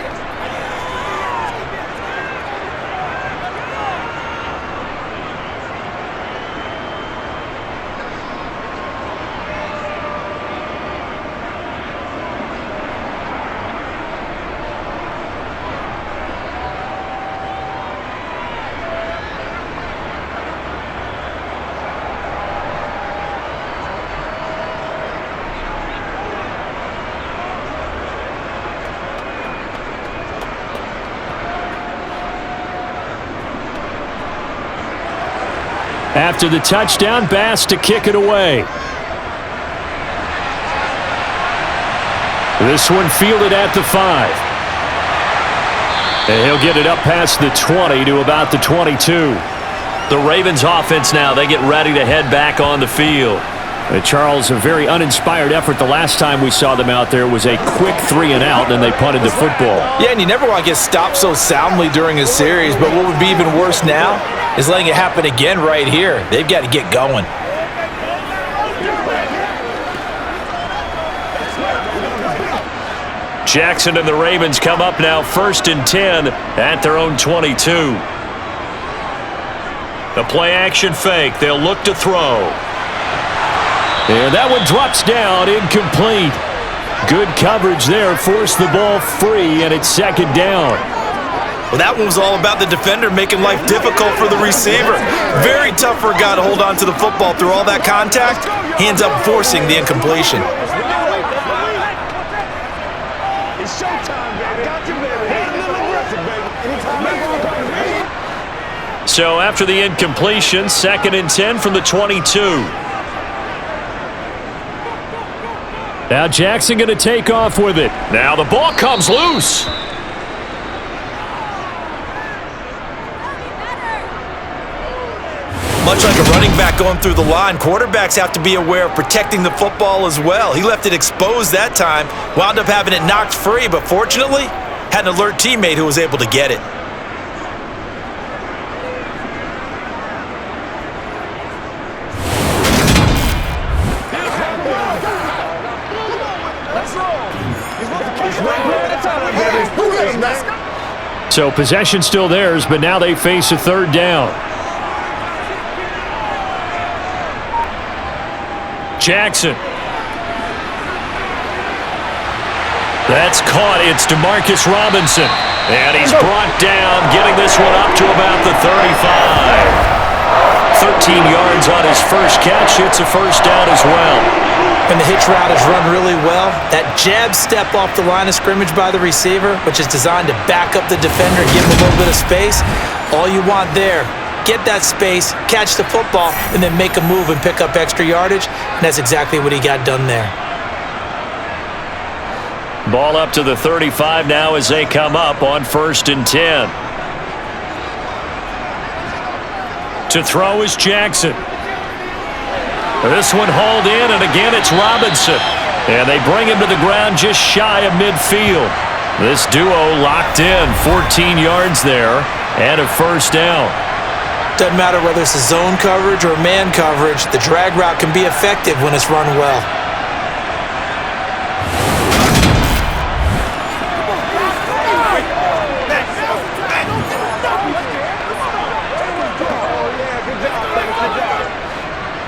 After the touchdown, Bass to kick it away. This one fielded at the 5. And he'll get it up past the 20 to about the 22. The Ravens offense now, they get ready to head back on the field. Charles, a very uninspired effort. The last time we saw them out there was a quick 3-and-out, and they punted the football. Yeah, and you never want to get stopped so soundly during a series, but what would be even worse now is letting it happen again right here. They've got to get going. Jackson and the Ravens come up now 1st and 10 at their own 22. The play action fake. They'll look to throw. And that one drops down, incomplete. Good coverage there, forced the ball free, and it's 2nd down. Well, that one was all about the defender making life difficult for the receiver. Very tough for a guy to hold on to the football through all that contact. He ends up forcing the incompletion. It's showtime, baby. Got you, baby. Hit a little aggressive, baby. So after the incompletion, 2nd and 10 from the 22. Now Jackson going to take off with it. Now the ball comes loose. Much like a running back going through the line, quarterbacks have to be aware of protecting the football as well. He left it exposed that time, wound up having it knocked free, but fortunately, had an alert teammate who was able to get it. So possession still theirs, but now they face a third down. Jackson. That's caught. It's DeMarcus Robinson. And he's brought down, getting this one up to about the 35. 13 yards on his first catch. It's a first down as well. And the hitch route is run really well. That jab step off the line of scrimmage by the receiver, which is designed to back up the defender, give him a little bit of space. All you want there, get that space, catch the football, and then make a move and pick up extra yardage. And that's exactly what he got done there. Ball up to the 35 now as they come up on 1st and 10. To throw is Jackson. This one hauled in, and again it's Robinson. And they bring him to the ground just shy of midfield. This duo locked in, 14 yards there, and a first down. Doesn't matter whether it's a zone coverage or man coverage, the drag route can be effective when it's run well.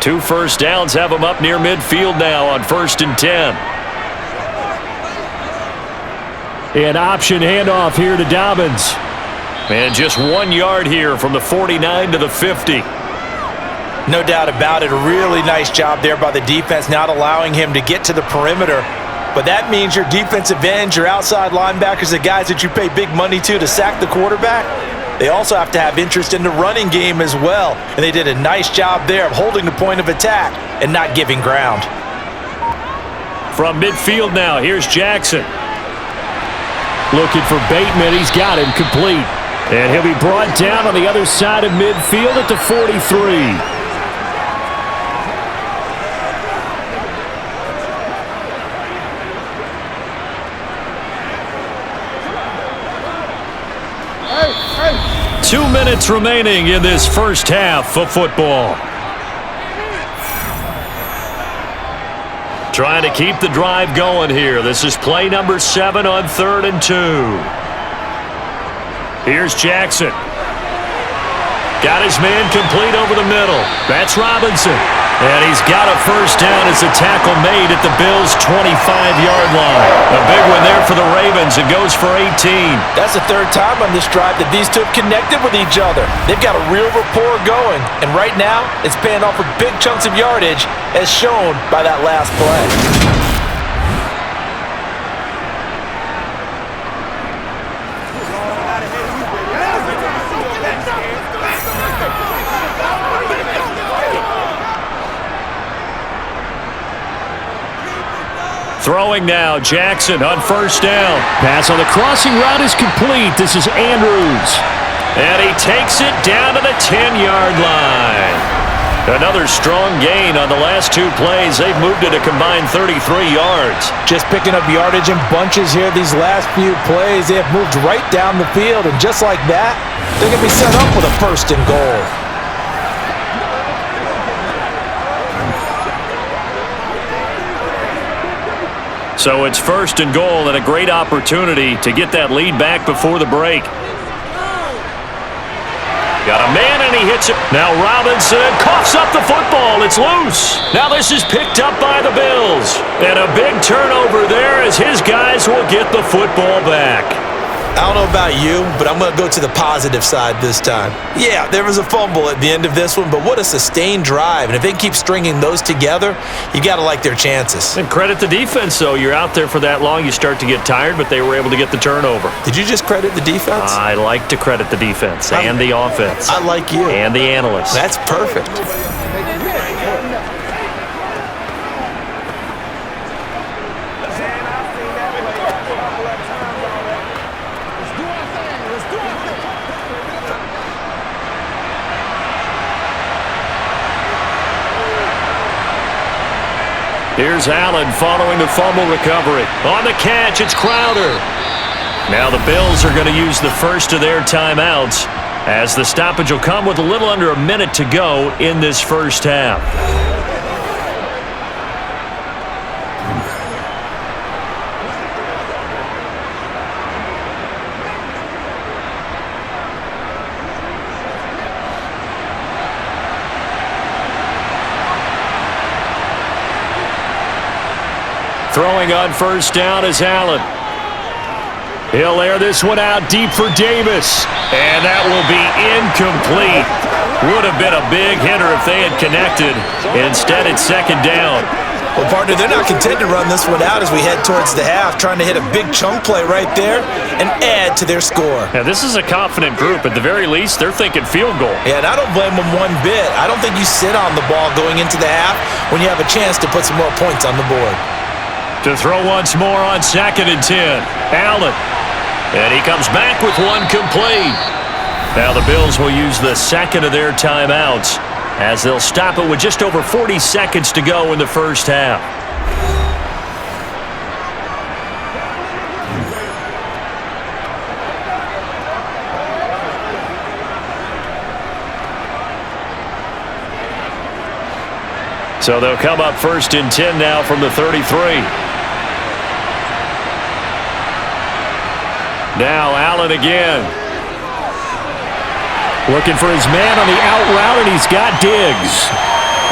Two first downs have them up near midfield now on 1st and 10. An option handoff here to Dobbins. And just 1 yard here from the 49 to the 50. No doubt about it. A really nice job there by the defense, not allowing him to get to the perimeter. But that means your defensive ends, your outside linebackers, the guys that you pay big money to sack the quarterback, they also have to have interest in the running game as well. And they did a nice job there of holding the point of attack and not giving ground. From midfield now, here's Jackson. Looking for Bateman. He's got him complete. And he'll be brought down on the other side of midfield at the 43. Hey. 2 minutes remaining in this first half of football. Trying to keep the drive going here. This is play number 7 on 3rd and 2. Here's Jackson. Got his man complete over the middle. That's Robinson. And he's got a first down as a tackle made at the Bills' 25-yard line. A big one there for the Ravens. It goes for 18. That's the third time on this drive that these two have connected with each other. They've got a real rapport going. And right now, it's paying off with big chunks of yardage, as shown by that last play. Throwing now, Jackson on first down. Pass on the crossing route is complete. This is Andrews. And he takes it down to the 10-yard line. Another strong gain on the last 2 plays. They've moved it a combined 33 yards. Just picking up yardage in bunches here these last few plays. They have moved right down the field, and just like that, they're going to be set up with a 1st and goal. So it's 1st and goal and a great opportunity to get that lead back before the break. Got a man and he hits it. Now Robinson coughs up the football. It's loose. Now this is picked up by the Bills. And a big turnover there as his guys will get the football back. I don't know about you, but I'm going to go to the positive side this time. Yeah, there was a fumble at the end of this one, but what a sustained drive. And if they keep stringing those together, you got to like their chances. And credit the defense, though. You're out there for that long, you start to get tired, but they were able to get the turnover. Did you just credit the defense? I like to credit the defense and the offense. I like you. And the analysts. That's perfect. Here's Allen following the fumble recovery. On the catch, it's Crowder. Now the Bills are going to use the first of their timeouts as the stoppage will come with a little under a minute to go in this first half. Throwing on first down is Allen. He'll air this one out deep for Davis. And that will be incomplete. Would have been a big hitter if they had connected. Instead, it's second down. Well, partner, they're not content to run this one out as we head towards the half, trying to hit a big chunk play right there and add to their score. Now, this is a confident group. At the very least, they're thinking field goal. Yeah, and I don't blame them one bit. I don't think you sit on the ball going into the half when you have a chance to put some more points on the board. To throw once more on 2nd and 10. Allen. And he comes back with one complete. Now the Bills will use the second of their timeouts as they'll stop it with just over 40 seconds to go in the first half. So they'll come up 1st and 10 now from the 33. Now Allen again. Looking for his man on the out route, and he's got Diggs.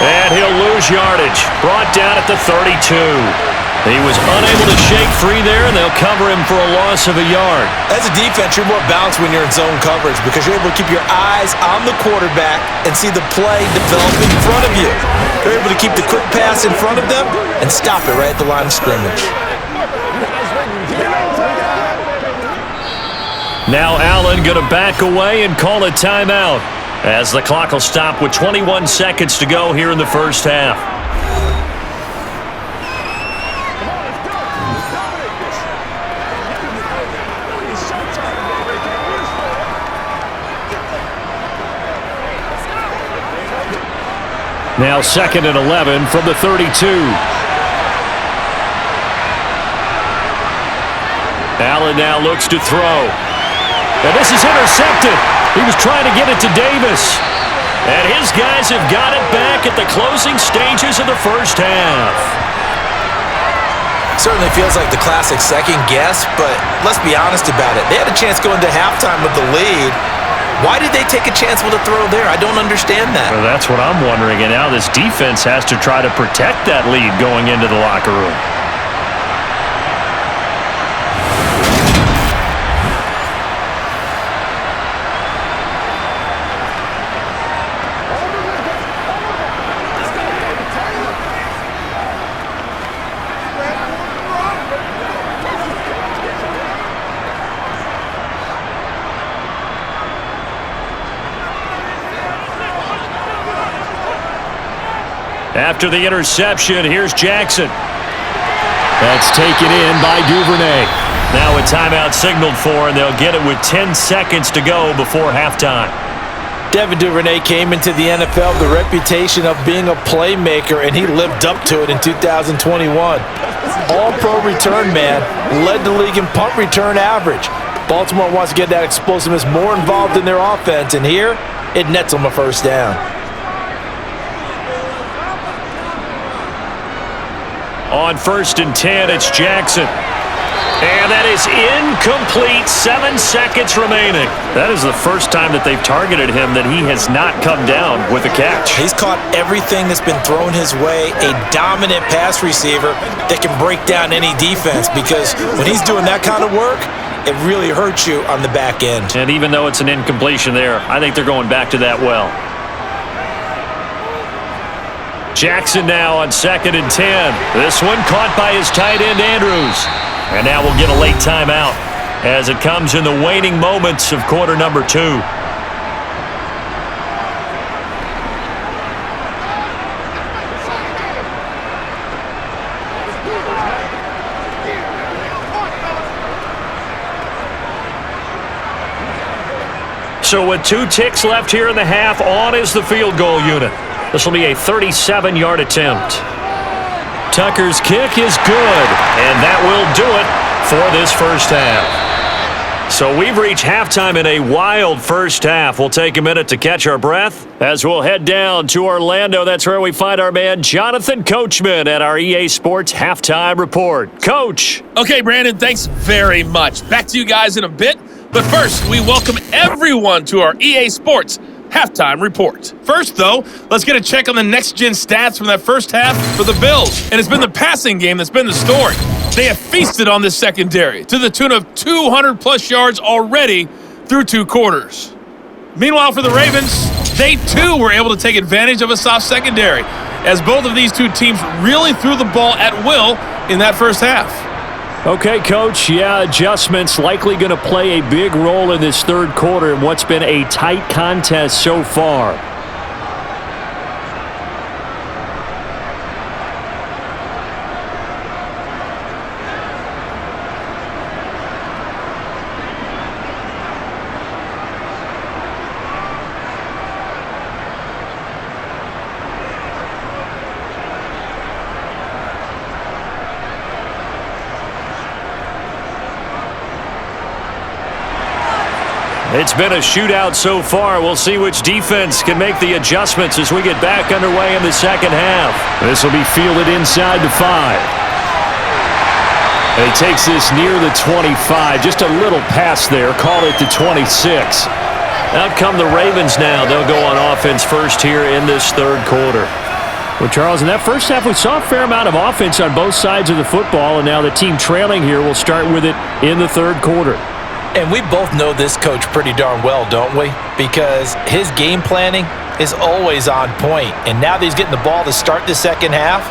And he'll lose yardage. Brought down at the 32. He was unable to shake free there, and they'll cover him for a loss of a yard. As a defense, you're more balanced when you're in zone coverage because you're able to keep your eyes on the quarterback and see the play develop in front of you. You're able to keep the quick pass in front of them and stop it right at the line of scrimmage. Now Allen going to back away and call a timeout as the clock will stop with 21 seconds to go here in the first half. Now 2nd and 11 from the 32. Allen now looks to throw. And this is intercepted. He was trying to get it to Davis. And his guys have got it back at the closing stages of the first half. Certainly feels like the classic second guess, but let's be honest about it. They had a chance going to halftime with the lead. Why did they take a chance with a throw there? I don't understand that. Well, that's what I'm wondering. And now this defense has to try to protect that lead going into the locker room. After the interception, here's Jackson. That's taken in by Duvernay. Now a timeout signaled for, and they'll get it with 10 seconds to go before halftime. Devin Duvernay came into the NFL with the reputation of being a playmaker, and he lived up to it in 2021. All-pro return man, led the league in punt return average. Baltimore wants to get that explosiveness more involved in their offense, and here it nets them a first down. On 1st and 10, it's Jackson. And that is incomplete. 7 seconds remaining. That is the first time that they've targeted him that he has not come down with a catch. He's caught everything that's been thrown his way. A dominant pass receiver that can break down any defense, because when he's doing that kind of work, it really hurts you on the back end. And even though it's an incompletion there, I think they're going back to that well. Jackson now on 2nd and 10. This one caught by his tight end, Andrews. And now we'll get a late timeout as it comes in the waning moments of quarter number 2. So with 2 ticks left here in the half, on is the field goal unit. This will be a 37-yard attempt. Tucker's kick is good, and that will do it for this first half. So we've reached halftime in a wild first half. We'll take a minute to catch our breath as we'll head down to Orlando. That's where we find our man Jonathan Coachman at our EA Sports Halftime Report. Coach. Okay, Brandon, thanks very much. Back to you guys in a bit. But first, we welcome everyone to our EA Sports Halftime Report. First, though, let's get a check on the next-gen stats from that first half for the Bills. And it's been the passing game that's been the story. They have feasted on this secondary to the tune of 200-plus yards already through 2 quarters. Meanwhile, for the Ravens, they, too, were able to take advantage of a soft secondary, as both of these two teams really threw the ball at will in that first half. Okay, Coach, adjustments likely going to play a big role in this third quarter in what's been a tight contest so far. It's been a shootout so far. We'll see which defense can make the adjustments as we get back underway in the second half. This will be fielded inside the 5. And he takes this near the 25. Just a little pass there. Call it the 26. Out come the Ravens now. They'll go on offense first here in this third quarter. Well, Charles, in that first half, we saw a fair amount of offense on both sides of the football, and now the team trailing here will start with it in the third quarter. And we both know this coach pretty darn well, don't we? Because his game planning is always on point. And now that he's getting the ball to start the second half,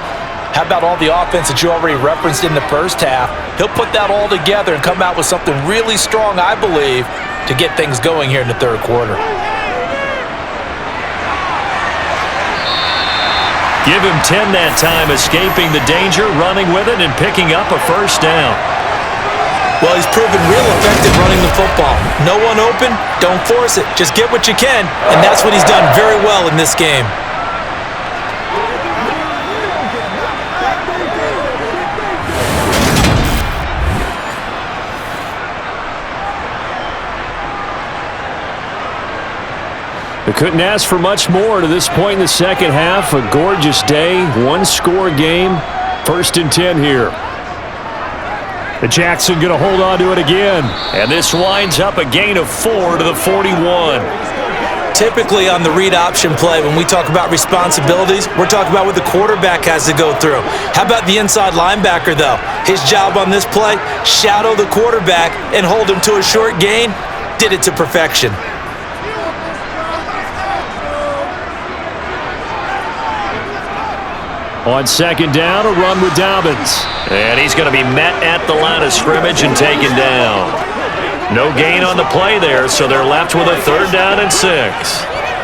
how about all the offense that you already referenced in the first half? He'll put that all together and come out with something really strong, I believe, to get things going here in the third quarter. Give him 10 that time, escaping the danger, running with it, and picking up a first down. Well, he's proven real effective running the football. No one open, don't force it. Just get what you can, and that's what he's done very well in this game. They couldn't ask for much more to this point in the second half. A gorgeous day, one-score game, 1st and 10 here. Jackson going to hold on to it again. And this winds up a gain of 4 to the 41. Typically on the read option play, when we talk about responsibilities, we're talking about what the quarterback has to go through. How about the inside linebacker, though? His job on this play, shadow the quarterback and hold him to a short gain. Did it to perfection. On second down, a run with Dobbins. And he's going to be met at the line of scrimmage and taken down. No gain on the play there, so they're left with a 3rd down and 6.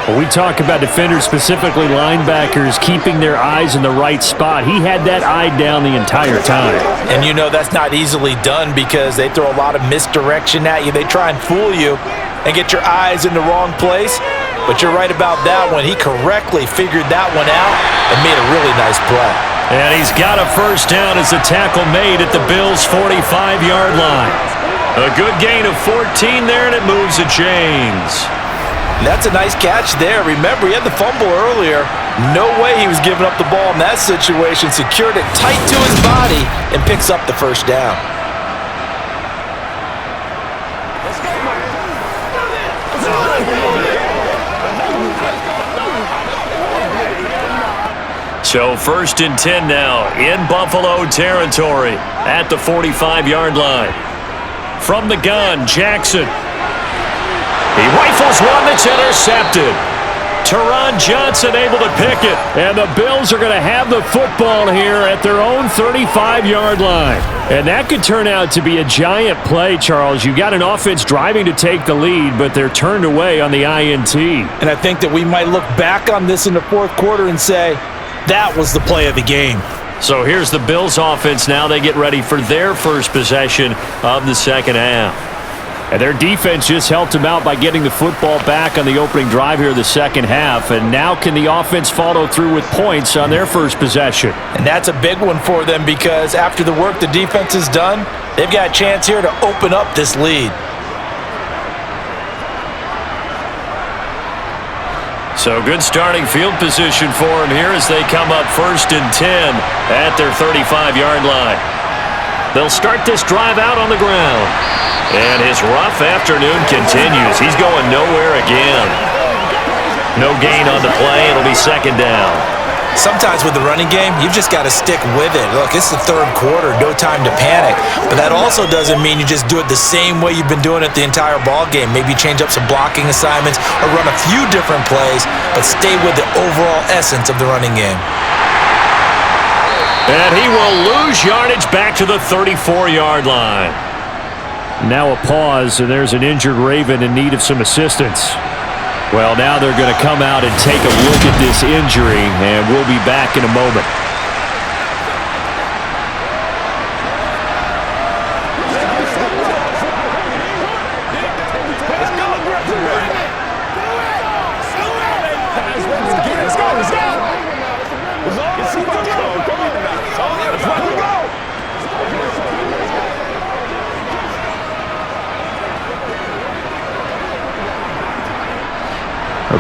Well, we talk about defenders, specifically linebackers, keeping their eyes in the right spot. He had that eye down the entire time. And you know that's not easily done because they throw a lot of misdirection at you. They try and fool you and get your eyes in the wrong place. But you're right about that one. He correctly figured that one out and made a really nice play. And he's got a first down as the tackle made at the Bills' 45-yard line. A good gain of 14 there, and it moves the chains. That's a nice catch there. Remember, he had the fumble earlier. No way he was giving up the ball in that situation. Secured it tight to his body and picks up the first down. So 1st and 10 now in Buffalo territory at the 45-yard line. From the gun, Jackson. He rifles one that's intercepted. Teron Johnson able to pick it. And the Bills are going to have the football here at their own 35-yard line. And that could turn out to be a giant play, Charles. You got an offense driving to take the lead, but they're turned away on the INT. And I think that we might look back on this in the fourth quarter and say, that was the play of the game. So here's the Bills offense now. They get ready for their first possession of the second half. And their defense just helped them out by getting the football back on the opening drive here in the second half. And now can the offense follow through with points on their first possession? And that's a big one for them because after the work the defense has done, they've got a chance here to open up this lead. So good starting field position for him here as they come up 1st and 10 at their 35-yard line. They'll start this drive out on the ground. And his rough afternoon continues. He's going nowhere again. No gain on the play. It'll be 2nd down. Sometimes with the running game, you've just got to stick with it. Look, it's the 3rd quarter, no time to panic. But that also doesn't mean you just do it the same way you've been doing it the entire ball game. Maybe change up some blocking assignments or run a few different plays, but stay with the overall essence of the running game. And he will lose yardage back to the 34-yard line. Now a pause, and there's an injured Raven in need of some assistance. Well, now they're going to come out and take a look at this injury, and we'll be back in a moment.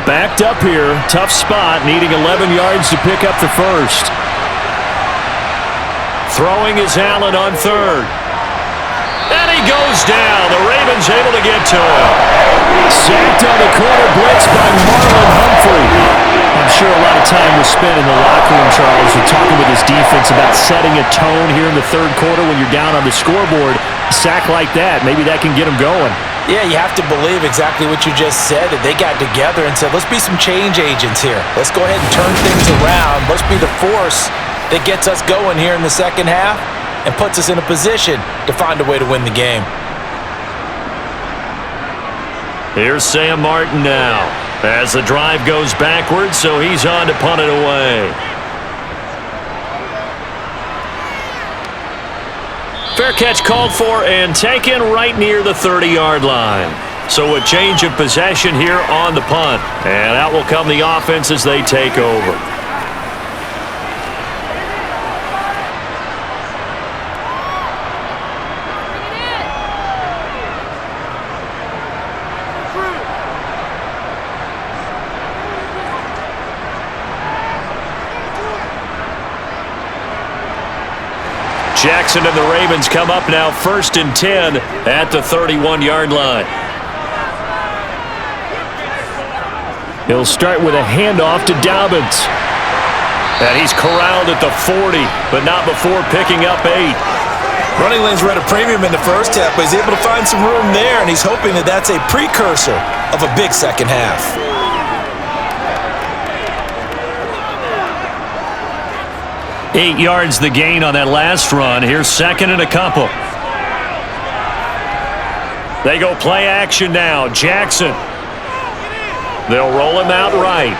Backed up here, tough spot, needing 11 yards to pick up the first. Throwing is Allen on 3rd. And he goes down. The Ravens able to get to him. Sacked on the corner blitz by Marlon Humphrey. I'm sure a lot of time was spent in the locker room, Charles, and talking with his defense about setting a tone here in the 3rd quarter when you're down on the scoreboard. A sack like that, maybe that can get him going. Yeah, you have to believe exactly what you just said, that they got together and said, let's be some change agents here. Let's go ahead and turn things around. Let's be the force that gets us going here in the second half and puts us in a position to find a way to win the game. Here's Sam Martin now as the drive goes backwards, so he's on to punt it away. Fair catch called for and taken right near the 30-yard line. So a change of possession here on the punt. And out will come the offense as they take over. Jackson and the Ravens come up now 1st and 10 at the 31-yard line. He'll start with a handoff to Dobbins. And he's corralled at the 40, but not before picking up 8. Running lanes were at a premium in the first half, but he's able to find some room there, and he's hoping that that's a precursor of a big second half. Eight yards the gain on that last run. Here's 2nd and a couple. They go play action now. Jackson. They'll roll him out right.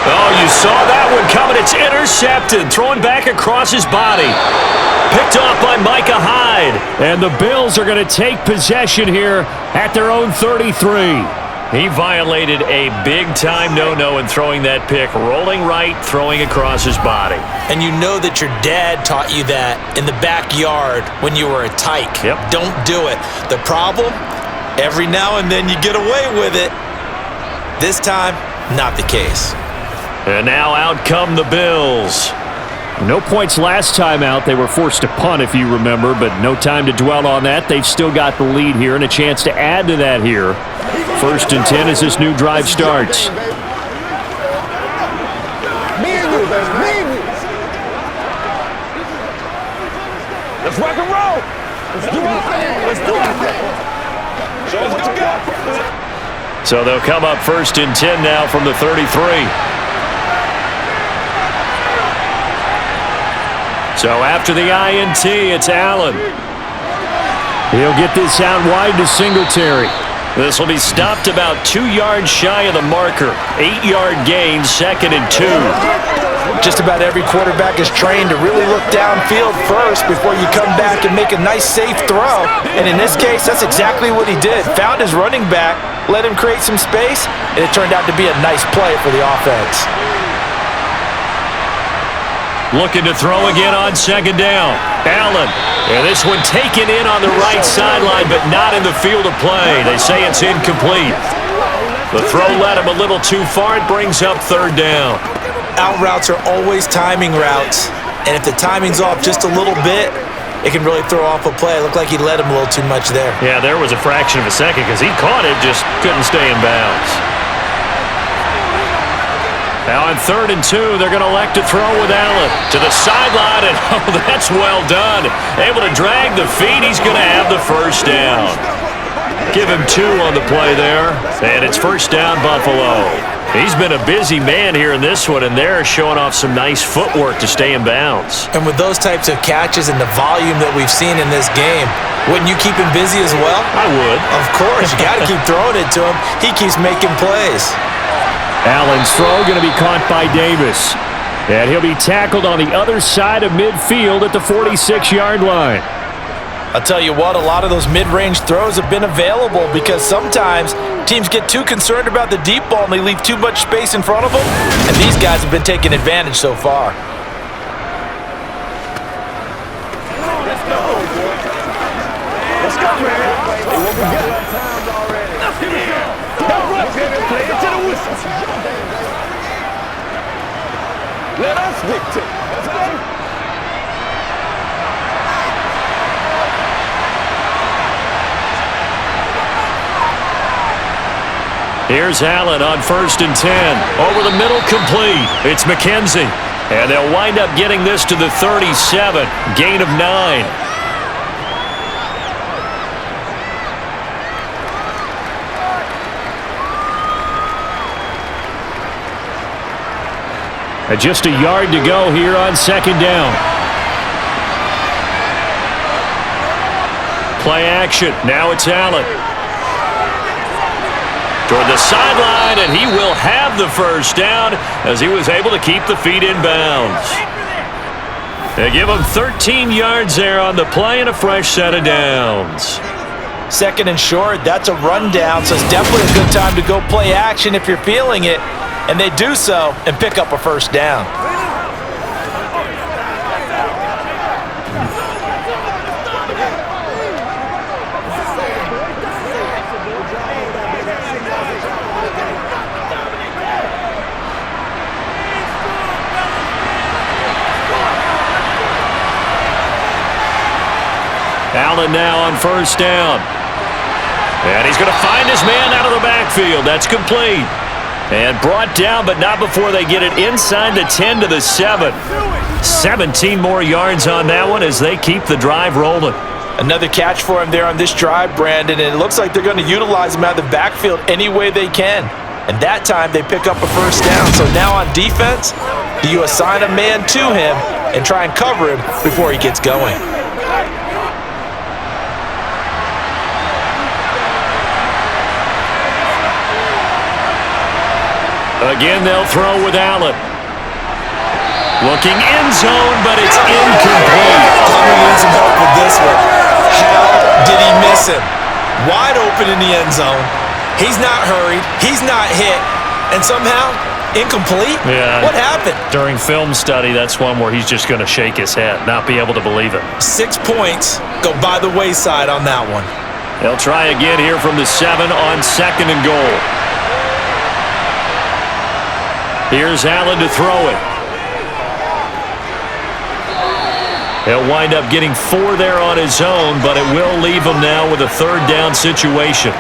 Oh, you saw that one coming. It's intercepted. Thrown back across his body. Picked off by Micah Hyde. And the Bills are going to take possession here at their own 33. He violated a big-time no-no in throwing that pick. Rolling right, throwing across his body. And you know that your dad taught you that in the backyard when you were a tyke. Yep. Don't do it. The problem, every now and then you get away with it. This time, not the case. And now out come the Bills. No points last time out. They were forced to punt, if you remember, but no time to dwell on that. They've still got the lead here and a chance to add to that here. 1st and 10 as this new drive starts. Me and you, baby. Me and you. Let's rock and roll. Let's do our thing. Let's do our thing. Show us what you got. So they'll come up 1st and 10 now from the 33. So after the INT, it's Allen. He'll get this out wide to Singletary. This will be stopped about 2 yards shy of the marker. 8-yard gain, 2nd and 2. Just about every quarterback is trained to really look downfield first before you come back and make a nice, safe throw. And in this case, that's exactly what he did. Found his running back, let him create some space, and it turned out to be a nice play for the offense. Looking to throw again on second down. Allen. And this one taken in on the right sideline, but not in the field of play. They say it's incomplete. The throw led him a little too far. It brings up third down. Out routes are always timing routes, and if the timing's off just a little bit, it can really throw off a play. It looked like he led him a little too much there. Yeah, there was a fraction of a second because he caught it, just couldn't stay in bounds. Now on 3rd and 2, they're going to elect to throw with Allen to the sideline, and oh, that's well done. Able to drag the feet. He's going to have the first down. Give him 2 on the play there, and it's first down, Buffalo. He's been a busy man here in this one, and they're showing off some nice footwork to stay in bounds. And with those types of catches and the volume that we've seen in this game, wouldn't you keep him busy as well? I would. Of course. You got to keep throwing it to him. He keeps making plays. Allen's throw going to be caught by Davis. And he'll be tackled on the other side of midfield at the 46-yard line. I'll tell you what, a lot of those mid-range throws have been available because sometimes teams get too concerned about the deep ball and they leave too much space in front of them, and these guys have been taking advantage so far. Let's go, man. Play it to the whistle. Let us dictate. Let's go. Here's Allen on 1st and 10. Over the middle, complete. It's McKenzie. And they'll wind up getting this to the 37. Gain of 9. And just a yard to go here on 2nd down. Play action. Now it's Allen. Toward the sideline, and he will have the first down as he was able to keep the feet in bounds. They give him 13 yards there on the play and a fresh set of downs. 2nd and short, that's a rundown, so it's definitely a good time to go play action if you're feeling it. And they do so and pick up a first down. Allen now on 1st down. And he's going to find his man out of the backfield. That's complete. And brought down, but not before they get it inside the 10 to the 7. 17 more yards on that one as they keep the drive rolling. Another catch for him there on this drive, Brandon, and it looks like they're going to utilize him out of the backfield any way they can. And that time they pick up a first down. So now on defense, do you assign a man to him and try and cover him before he gets going? Again, they'll throw with Allen. Looking end zone, but it's incomplete. I'm going to need some help with this one. How did he miss him? Wide open in the end zone. He's not hurried. He's not hit. And somehow, incomplete? Yeah. What happened? During film study, that's one where he's just going to shake his head, not be able to believe it. 6 points go by the wayside on that one. They'll try again here from the 7 on 2nd and goal. Here's Allen to throw it. He'll wind up getting 4 there on his own, but it will leave him now with a 3rd down situation.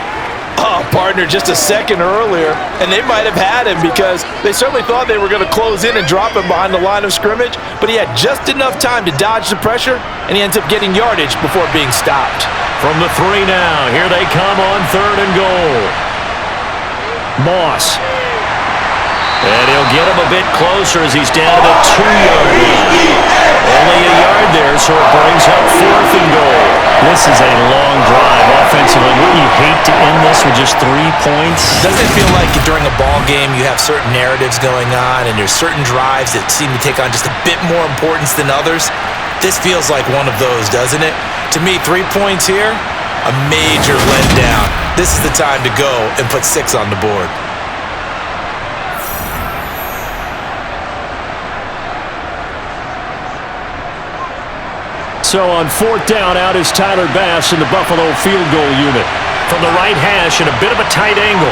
Oh, partner, just a second earlier, and they might have had him because they certainly thought they were going to close in and drop him behind the line of scrimmage, but he had just enough time to dodge the pressure, and he ends up getting yardage before being stopped. From the 3 now, here they come on 3rd and goal. Moss. And he'll get him a bit closer as he's down to the 2-yard line. Only a yard there, so it brings up 4th and goal. This is a long drive offensively. Wouldn't you hate to end this with just 3 points. Doesn't it feel like during a ball game you have certain narratives going on and there's certain drives that seem to take on just a bit more importance than others? This feels like one of those, doesn't it? To me, 3 points here, a major letdown. This is the time to go and put 6 on the board. So on 4th down, out is Tyler Bass in the Buffalo field goal unit. From the right hash and a bit of a tight angle.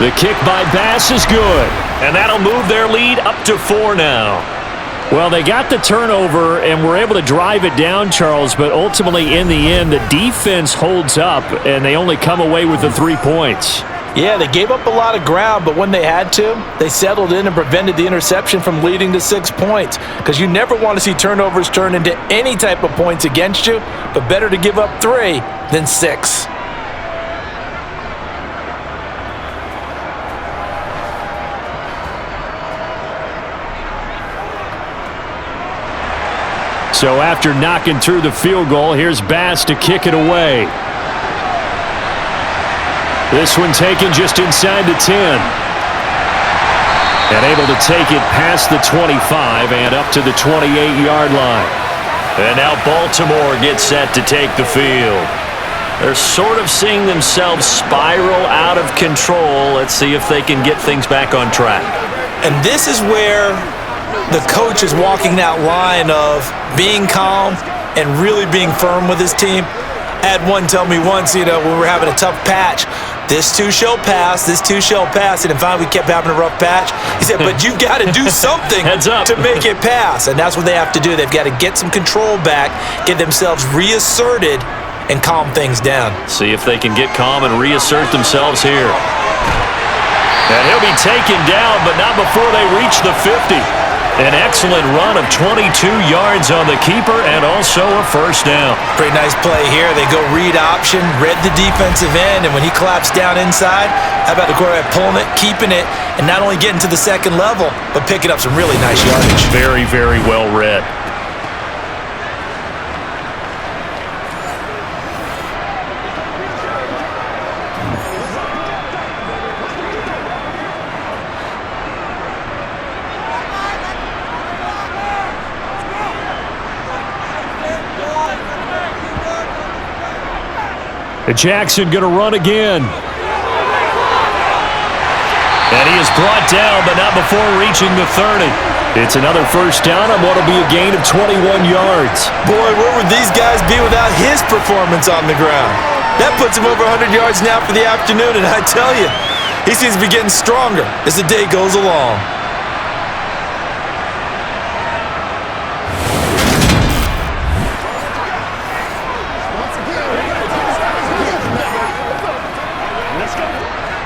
The kick by Bass is good. And that'll move their lead up to 4 now. Well, they got the turnover and were able to drive it down, Charles, but ultimately in the end, the defense holds up and they only come away with the 3 points. Yeah, they gave up a lot of ground, but when they had to, they settled in and prevented the interception from leading to 6 points. Because you never want to see turnovers turn into any type of points against you, but better to give up 3 than 6. So after knocking through the field goal, here's Bass to kick it away. This one taken just inside the 10. And able to take it past the 25 and up to the 28-yard line. And now Baltimore gets set to take the field. They're sort of seeing themselves spiral out of control. Let's see if they can get things back on track. And this is where the coach is walking that line of being calm and really being firm with his team. I had one tell me once, when we were having a tough patch, this too shall pass, this too shall pass. And finally we kept having a rough patch. He said, but you've got to do something to make it pass. And that's what they have to do. They've got to get some control back, get themselves reasserted, and calm things down. See if they can get calm and reassert themselves here. And he'll be taken down, but not before they reach the 50. An excellent run of 22 yards on the keeper and also a first down. Pretty nice play here. They go read option, read the defensive end, and when he collapsed down inside, how about the quarterback pulling it, keeping it, and not only getting to the second level, but picking up some really nice yardage. Very, very well read. Jackson going to run again. And he is brought down, but not before reaching the 30. It's another first down on what will be a gain of 21 yards. Boy, where would these guys be without his performance on the ground? That puts him over 100 yards now for the afternoon, and I tell you, he seems to be getting stronger as the day goes along.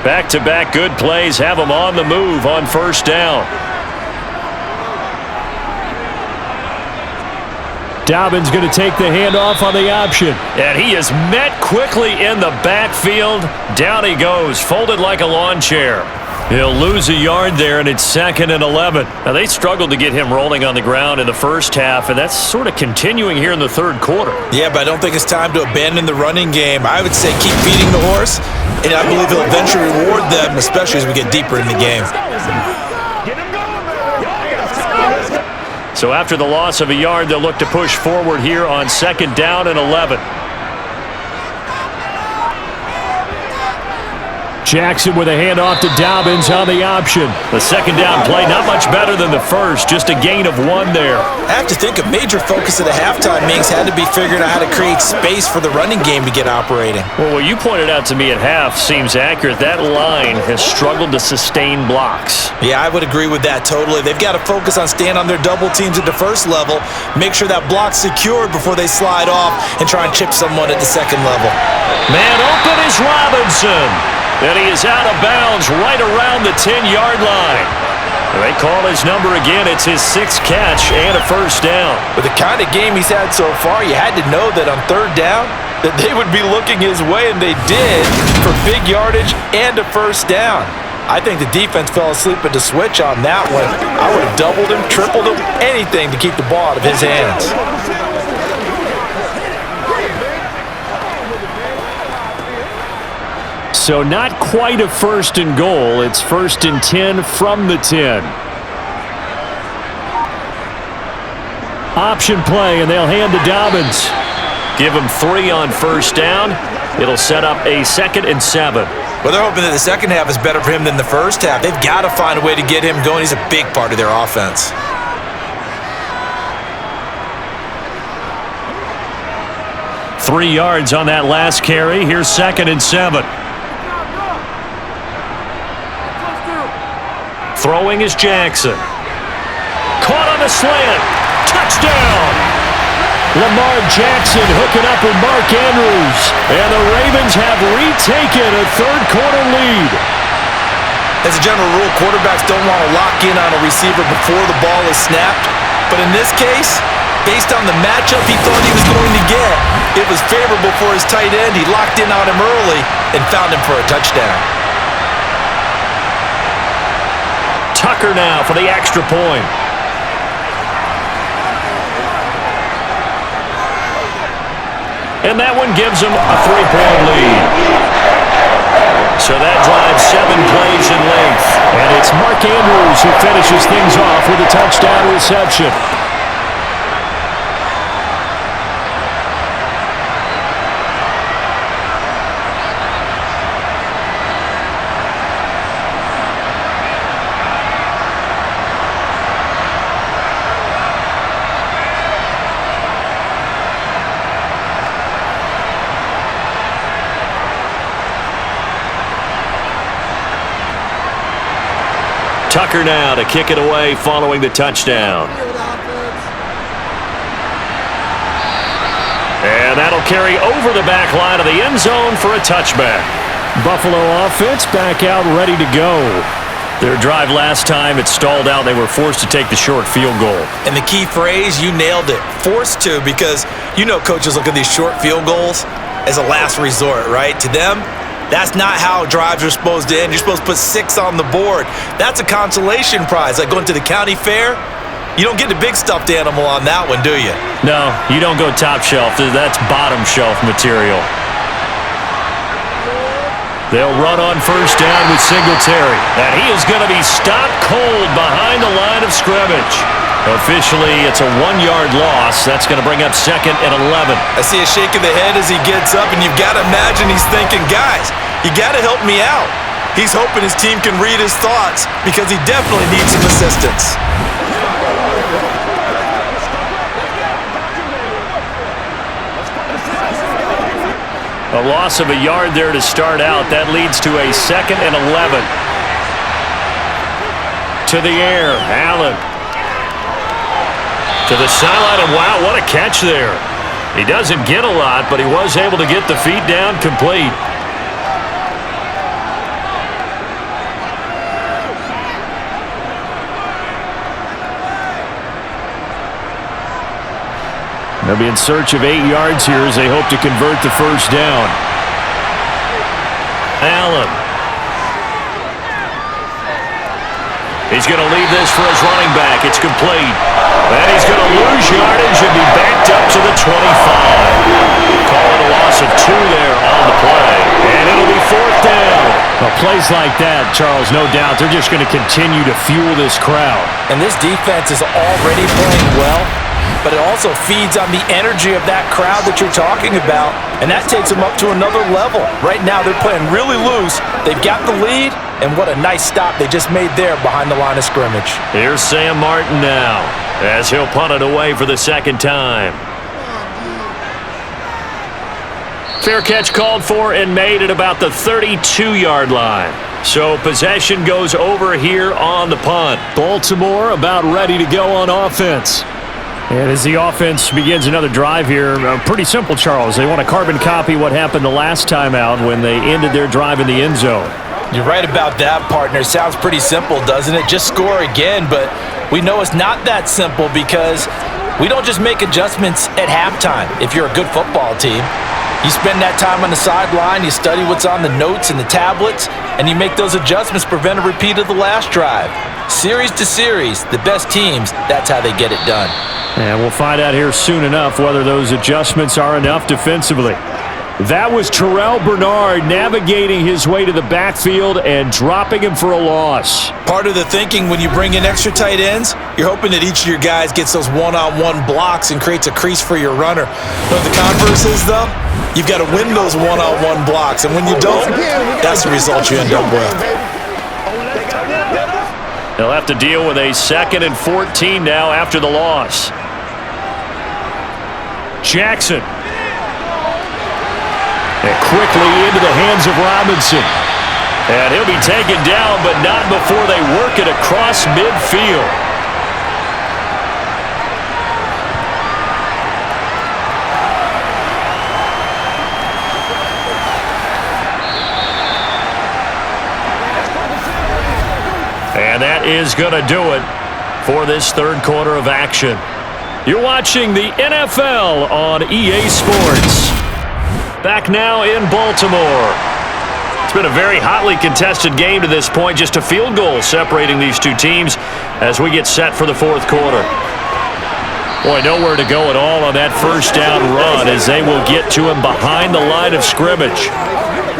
Back-to-back good plays have them on the move on first down. Dobbins going to take the handoff on the option. And he is met quickly in the backfield. Down he goes, folded like a lawn chair. He'll lose a yard there, and it's 2nd and 11. Now, they struggled to get him rolling on the ground in the first half, and that's sort of continuing here in the third quarter. Yeah, but I don't think it's time to abandon the running game. I would say keep feeding the horse, and I believe he'll eventually reward them, especially as we get deeper in the game. So after the loss of a yard, they'll look to push forward here on 2nd down and 11. Jackson with a handoff to Dobbins on the option. The second down play, not much better than the first, just a gain of 1 there. I have to think a major focus of the halftime meetings had to be figuring out how to create space for the running game to get operating. Well, what you pointed out to me at half seems accurate. That line has struggled to sustain blocks. Yeah, I would agree with that totally. They've got to focus on staying on their double teams at the first level, make sure that block's secured before they slide off and try and chip someone at the second level. Man open is Robinson. And he is out of bounds right around the 10-yard line. They call his number again. It's his 6th catch and a first down. With the kind of game he's had so far, you had to know that on 3rd down that they would be looking his way, and they did, for big yardage and a first down. I think the defense fell asleep at the switch on that one. I would have doubled him, tripled him, anything to keep the ball out of his hands. So not quite a 1st and goal. It's 1st and 10 from the 10. Option play, and they'll hand to Dobbins. Give him 3 on 1st down. It'll set up a 2nd and 7. Well, they're hoping that the second half is better for him than the first half. They've got to find a way to get him going. He's a big part of their offense. Three yards on that last carry. Here's 2nd and 7. Throwing is Jackson. Caught on the slant. Touchdown! Lamar Jackson hooking up with Mark Andrews. And the Ravens have retaken a third-quarter lead. As a general rule, quarterbacks don't want to lock in on a receiver before the ball is snapped. But in this case, based on the matchup he thought he was going to get, it was favorable for his tight end. He locked in on him early and found him for a touchdown. Tucker now for the extra point. And that one gives them a 3-point lead. So that drives 7 plays in length. And it's Mark Andrews who finishes things off with a touchdown reception. Tucker now to kick it away following the touchdown. And that'll carry over the back line of the end zone for a touchback. Buffalo offense back out ready to go. Their drive last time, it stalled out. They were forced to take the short field goal. And the key phrase, you nailed it, forced to, because you know coaches look at these short field goals as a last resort, right? To them, that's not how drives are supposed to end. You're supposed to put 6 on the board. That's a consolation prize. Like going to the county fair, you don't get the big stuffed animal on that one, do you? No, you don't go top shelf. That's bottom shelf material. They'll run on 1st down with Singletary. And he is going to be stopped cold behind the line of scrimmage. Officially, it's a 1-yard loss. That's going to bring up 2nd and 11. I see a shake of the head as he gets up, and you've got to imagine he's thinking, guys, you got to help me out. He's hoping his team can read his thoughts because he definitely needs some assistance. A loss of a yard there to start out. That leads to a 2nd and 11. To the air, Allen. To the sideline, and wow, what a catch there. He doesn't get a lot, but he was able to get the feet down complete. They'll be in search of 8 yards here as they hope to convert the 1st down. Allen. He's going to leave this for his running back. It's complete. And he's going to lose yardage and be backed up to the 25. Call it a loss of 2 there on the play. And it'll be 4th down. Well, plays like that, Charles, no doubt, they're just going to continue to fuel this crowd. And this defense is already playing well, but it also feeds on the energy of that crowd that you're talking about, and that takes them up to another level. Right now, they're playing really loose. They've got the lead, and what a nice stop they just made there behind the line of scrimmage. Here's Sam Martin now, as he'll punt it away for the 2nd time. Fair catch called for and made at about the 32-yard line. So possession goes over here on the punt. Baltimore about ready to go on offense. And as the offense begins another drive here, pretty simple, Charles. They want to carbon copy what happened the last time out when they ended their drive in the end zone. You're right about that, partner. Sounds pretty simple, doesn't it? Just score again, but we know it's not that simple because we don't just make adjustments at halftime if you're a good football team. You spend that time on the sideline, you study what's on the notes and the tablets, and you make those adjustments to prevent a repeat of the last drive. Series to series, the best teams, that's how they get it done. And we'll find out here soon enough whether those adjustments are enough defensively. That was Terrell Bernard navigating his way to the backfield and dropping him for a loss. Part of the thinking when you bring in extra tight ends, you're hoping that each of your guys gets those one-on-one blocks and creates a crease for your runner. But the converse is, though, you've got to win those one-on-one blocks. And when you don't, that's the result you end up with. They'll have to deal with a 2nd and 14 now after the loss. Jackson. And quickly into the hands of Robinson. And he'll be taken down, but not before they work it across midfield. And that is going to do it for this third quarter of action. You're watching the NFL on EA Sports. Back now in Baltimore. It's been a very hotly contested game to this point. Just a field goal separating these two teams as we get set for the fourth quarter. Boy, nowhere to go at all on that first down run as they will get to him behind the line of scrimmage.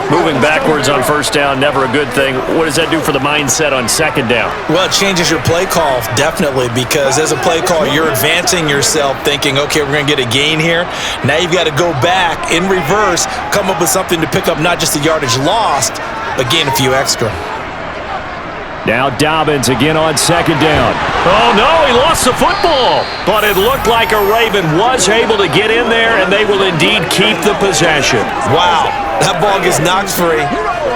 Moving backwards on first down, never a good thing. What does that do for the mindset on second down? Well, it changes your play call, definitely, because as a play call, you're advancing yourself thinking, okay, we're going to get a gain here. Now you've got to go back in reverse, come up with something to pick up not just the yardage lost, but gain a few extra. Now Dobbins again on second down. Oh, no, he lost the football. But it looked like a Raven was able to get in there, and they will indeed keep the possession. Wow, that ball gets knocked free,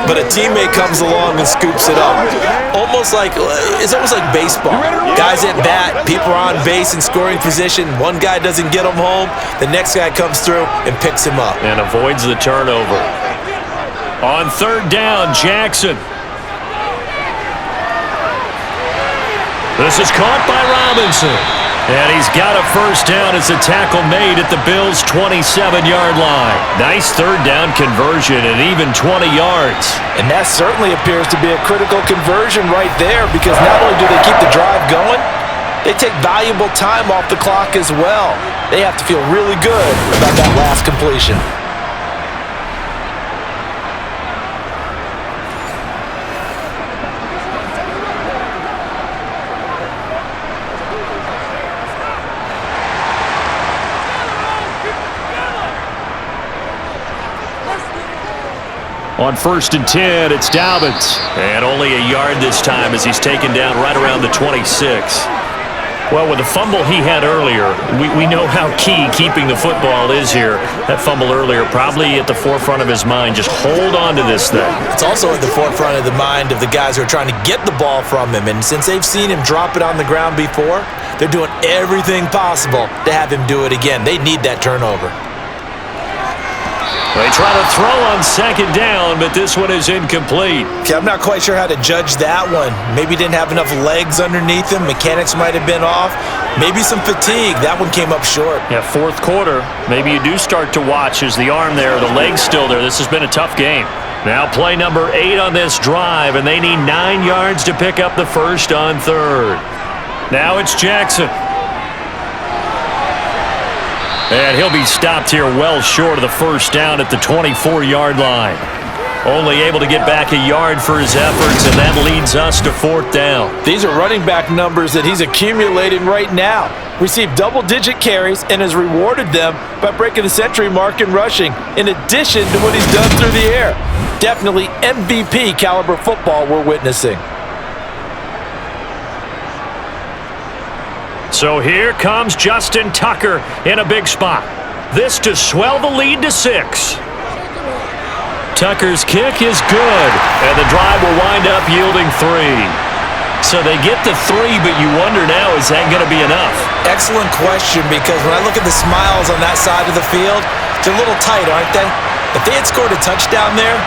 but a teammate comes along and scoops it up. It's almost like baseball. Guys at bat, people are on base in scoring position. One guy doesn't get him home. The next guy comes through and picks him up. And avoids the turnover. On third down, Jackson. This is caught by Robinson. And he's got a first down as a tackle made at the Bills' 27-yard line. Nice third down conversion and even 20 yards. And that certainly appears to be a critical conversion right there, because not only do they keep the drive going, they take valuable time off the clock as well. They have to feel really good about that last completion. On 1st and 10, it's Dobbins. And only a yard this time as he's taken down right around the 26. Well, with the fumble he had earlier, we know how key keeping the football is here. That fumble earlier probably at the forefront of his mind. Just hold on to this thing. It's also at the forefront of the mind of the guys who are trying to get the ball from him. And since they've seen him drop it on the ground before, they're doing everything possible to have him do it again. They need that turnover. They try to throw on second down, but this one is incomplete. Okay, I'm not quite sure how to judge that one. Maybe didn't have enough legs underneath him. Mechanics might have been off. Maybe some fatigue. That one came up short. Yeah, fourth quarter. Maybe you do start to watch as the arm there, the leg's still there. This has been a tough game. Now play number 8 on this drive, and they need 9 yards to pick up the first on third. Now it's Jackson. And he'll be stopped here well short of the first down at the 24-yard line. Only able to get back a yard for his efforts, and that leads us to fourth down. These are running back numbers that he's accumulating right now. Received double-digit carries and has rewarded them by breaking the century mark in rushing, in addition to what he's done through the air. Definitely MVP caliber football we're witnessing. So here comes Justin Tucker in a big spot. This to swell the lead to 6. Tucker's kick is good, and the drive will wind up yielding 3. So they get the 3, but you wonder now, is that going to be enough? Excellent question, because when I look at the smiles on that side of the field, they're a little tight, aren't they? If they had scored a touchdown there,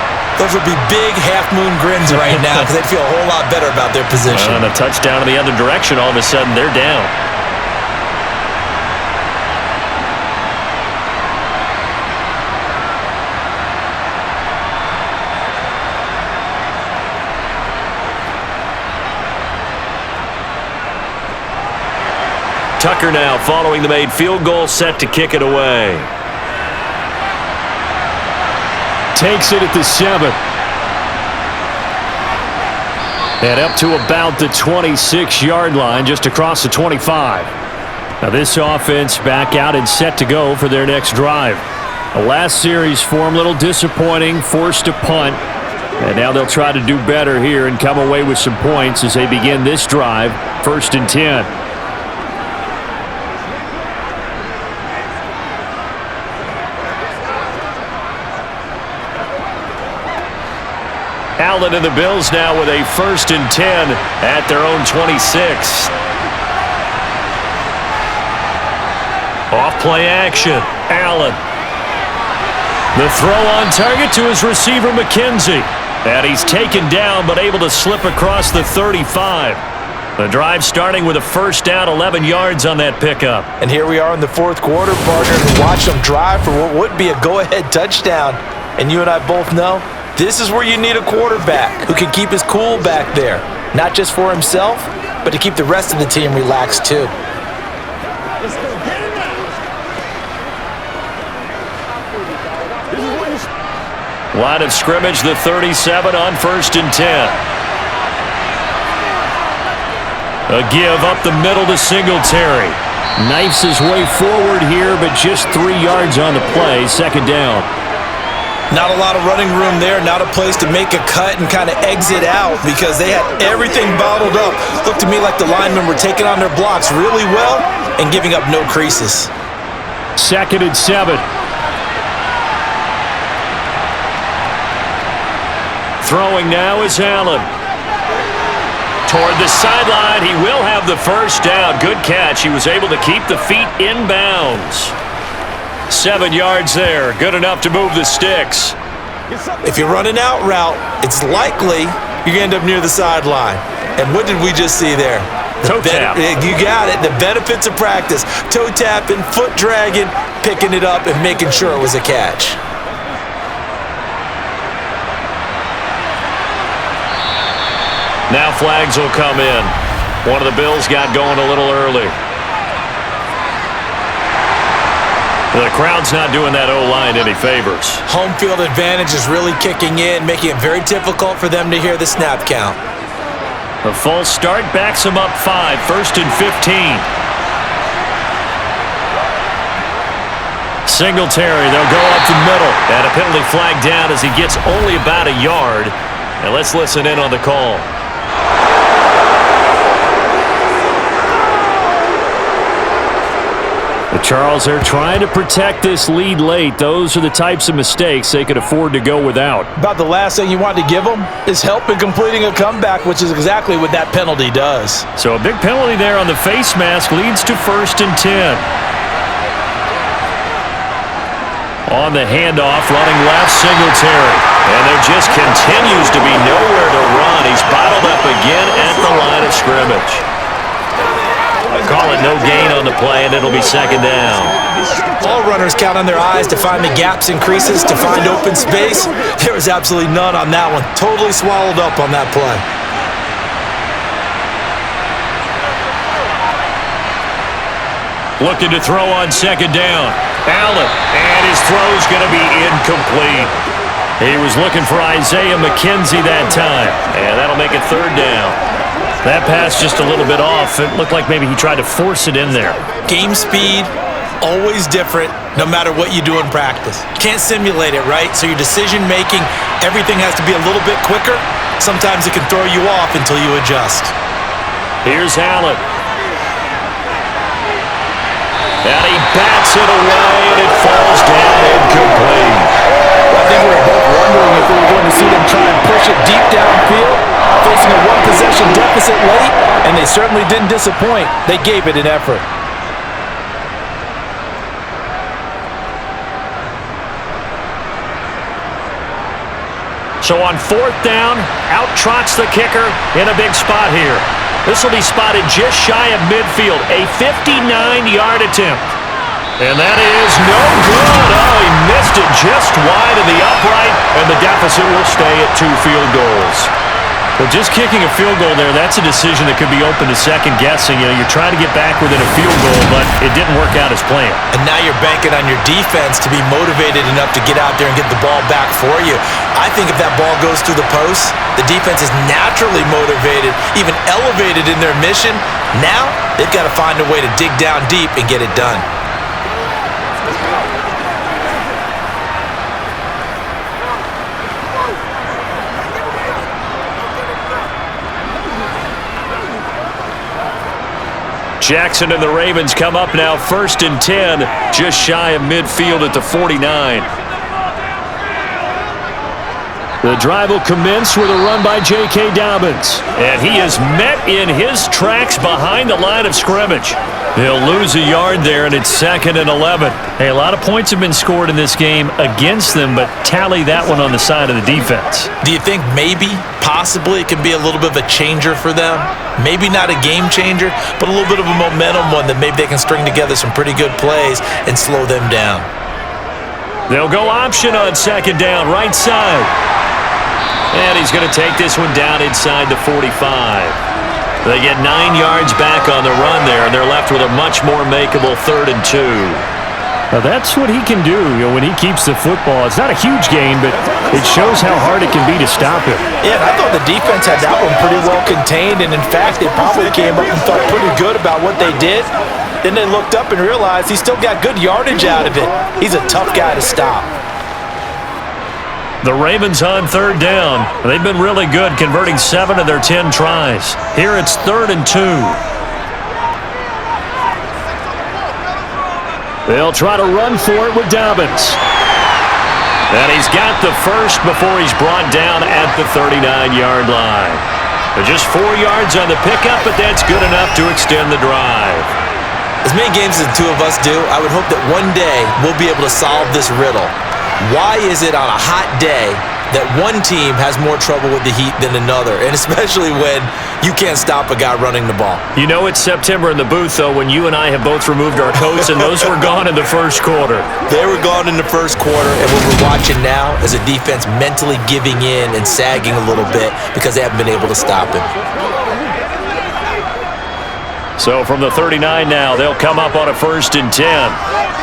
those would be big half-moon grins right now, because they'd feel a whole lot better about their position. And a touchdown in the other direction, all of a sudden they're down. Tucker now following the made field goal, set to kick it away. takes it at the 7. And up to about the 26-yard line, just across the 25. Now this offense back out and set to go for their next drive. The last series for them, a little disappointing, forced a punt. And now they'll try to do better here and come away with some points as they begin this drive, 1st and 10. Allen and the Bills now with a 1st and 10 at their own 26. Off play action. Allen. The throw on target to his receiver, McKenzie. And he's taken down but able to slip across the 35. The drive starting with a 1st down, 11 yards on that pickup. And here we are in the 4th quarter, partner, to watch them drive for what would be a go-ahead touchdown. And you and I both know this is where you need a quarterback who can keep his cool back there. Not just for himself, but to keep the rest of the team relaxed too. Line of scrimmage, the 37 on 1st and 10. A give up the middle to Singletary. Knifes his way forward here, but just 3 yards on the play, 2nd down. Not a lot of running room there, not a place to make a cut and kind of exit out because they had everything bottled up. Looked to me like the linemen were taking on their blocks really well and giving up no creases. 2nd and 7. Throwing now is Allen. Toward the sideline, he will have the 1st down. Good catch. He was able to keep the feet in bounds. 7 yards there. Good enough to move the sticks. If you run an out route, it's likely you're going to end up near the sideline. And what did we just see there? Toe tap. You got it. The benefits of practice. Toe tapping, foot dragging, picking it up, and making sure it was a catch. Now flags will come in. One of the Bills got going a little early. The crowd's not doing that O-line any favors. Home field advantage is really kicking in, making it very difficult for them to hear the snap count. A false start backs him up 5, 1st and 15. Singletary, they'll go up the middle. And a penalty flag down as he gets only about a yard. And let's listen in on the call. Charles, they're trying to protect this lead late. Those are the types of mistakes they could afford to go without. About the last thing you want to give them is help in completing a comeback, which is exactly what that penalty does. So a big penalty there on the face mask leads to 1st and 10. On the handoff, running left, Singletary. And there just continues to be nowhere to run. He's bottled up again at the line of scrimmage. Call it no gain on the play, and it'll be 2nd down. All runners count on their eyes to find the gaps and creases, to find open space. There was absolutely none on that one. Totally swallowed up on that play. Looking to throw on 2nd down. Allen, and his throw's going to be incomplete. He was looking for Isaiah McKenzie that time, and that'll make it 3rd down. That pass just a little bit off. It looked like maybe he tried to force it in there. Game speed, always different, no matter what you do in practice. Can't simulate it, right? So your decision-making, everything has to be a little bit quicker. Sometimes it can throw you off until you adjust. Here's Allen. And he bats it away, and it falls down incomplete. I think we were both wondering if we were going to see them try and push it deep downfield, facing a one-possession deficit late, and they certainly didn't disappoint. They gave it an effort. So on 4th down, out trots the kicker in a big spot here. This will be spotted just shy of midfield, a 59-yard attempt. And that is no good. Oh, he missed it just wide of the upright, and the deficit will stay at 2 field goals. Well, just kicking a field goal there, that's a decision that could be open to second guessing. You know, you're trying to get back within a field goal, but it didn't work out as planned. And now you're banking on your defense to be motivated enough to get out there and get the ball back for you. I think if that ball goes through the post, the defense is naturally motivated, even elevated in their mission. Now they've got to find a way to dig down deep and get it done. Jackson and the Ravens come up now 1st and 10, just shy of midfield at the 49. The drive will commence with a run by J.K. Dobbins. And he is met in his tracks behind the line of scrimmage. They'll lose a yard there, and it's 2nd and 11. Hey, a lot of points have been scored in this game against them, but tally that one on the side of the defense. Do you think maybe, possibly, it can be a little bit of a changer for them? Maybe not a game changer, but a little bit of a momentum one that maybe they can string together some pretty good plays and slow them down. They'll go option on 2nd down, right side. And he's going to take this one down inside the 45. They get 9 yards back on the run there, and they're left with a much more makeable 3rd and 2. Now that's what he can do, when he keeps the football. It's not a huge gain, but it shows how hard it can be to stop him. Yeah, and I thought the defense had that one pretty well contained, and in fact, they probably came up and felt pretty good about what they did. Then they looked up and realized he still got good yardage out of it. He's a tough guy to stop. The Ravens on 3rd down. They've been really good, converting 7 of their 10 tries. Here it's 3rd and 2. They'll try to run for it with Dobbins. And he's got the first before he's brought down at the 39-yard line. Just 4 yards on the pickup, but that's good enough to extend the drive. As many games as the two of us do, I would hope that one day we'll be able to solve this riddle. Why is it on a hot day that one team has more trouble with the heat than another, and especially when you can't stop a guy running the ball? You know it's September in the booth, though, when you and I have both removed our coats, and those were gone in the first quarter. They were gone in the first quarter, and what we're watching now is a defense mentally giving in and sagging a little bit because they haven't been able to stop him. So from the 39 now, they'll come up on a 1st and 10.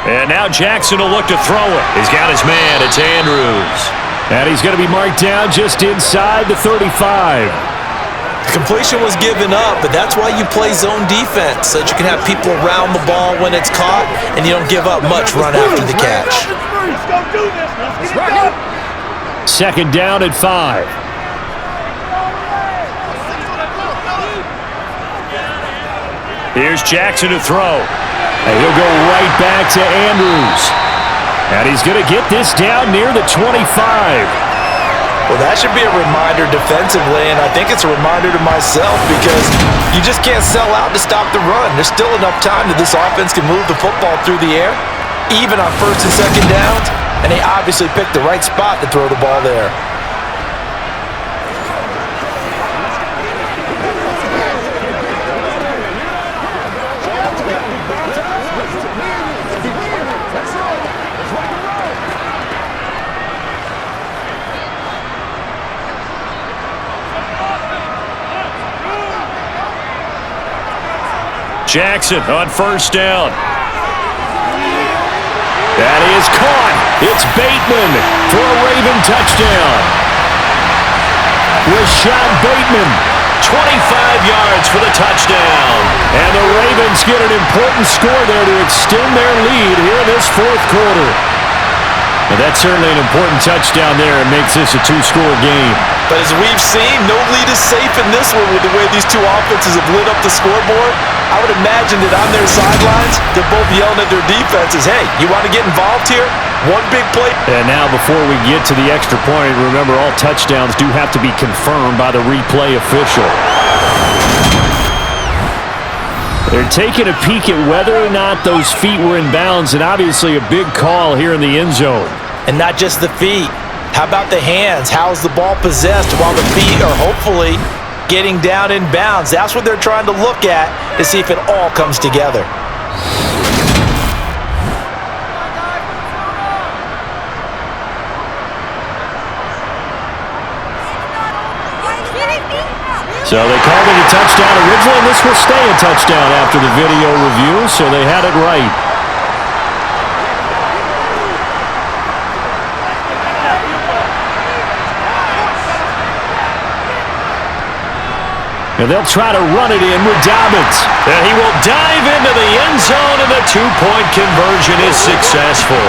And now Jackson will look to throw it. He's got his man. It's Andrews. And he's going to be marked down just inside the 35. The completion was given up, but that's why you play zone defense, so that you can have people around the ball when it's caught, and you don't give up much run after the catch. 2nd down at 5. Here's Jackson to throw. And he'll go right back to Andrews. And he's going to get this down near the 25. Well, that should be a reminder defensively, and I think it's a reminder to myself because you just can't sell out to stop the run. There's still enough time that this offense can move the football through the air, even on 1st and 2nd downs, and they obviously picked the right spot to throw the ball there. Jackson on 1st down. That is caught. It's Bateman for a Raven touchdown. Rashad Bateman, 25 yards for the touchdown. And the Ravens get an important score there to extend their lead here in this 4th quarter. And that's certainly an important touchdown there. It makes this a 2-score game. But as we've seen, no lead is safe in this one with the way these two offenses have lit up the scoreboard. I would imagine that on their sidelines, they're both yelling at their defenses, hey, you want to get involved here? One big play. And now before we get to the extra point, remember all touchdowns do have to be confirmed by the replay official. They're taking a peek at whether or not those feet were in bounds, and obviously a big call here in the end zone. And not just the feet. How about the hands? How's the ball possessed while the feet are hopefully getting down in bounds? That's what they're trying to look at to see if it all comes together. So they called it a touchdown originally, and this will stay a touchdown after the video review, so they had it right. And they'll try to run it in with Dobbins. And he will dive into the end zone, and the two-point conversion is successful.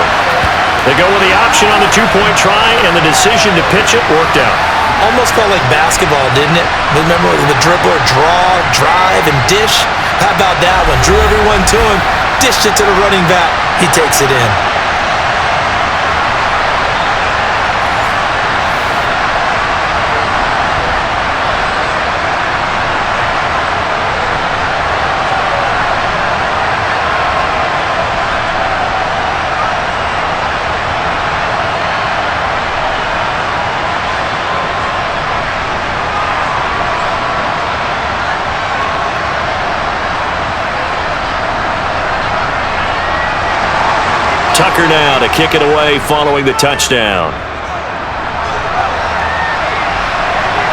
They go with the option on the two-point try, and the decision to pitch it worked out. Almost felt like basketball, didn't it? Remember the dribbler, draw, drive, and dish? How about that one? Drew everyone to him, dished it to the running back. He takes it in. Tucker now to kick it away following the touchdown.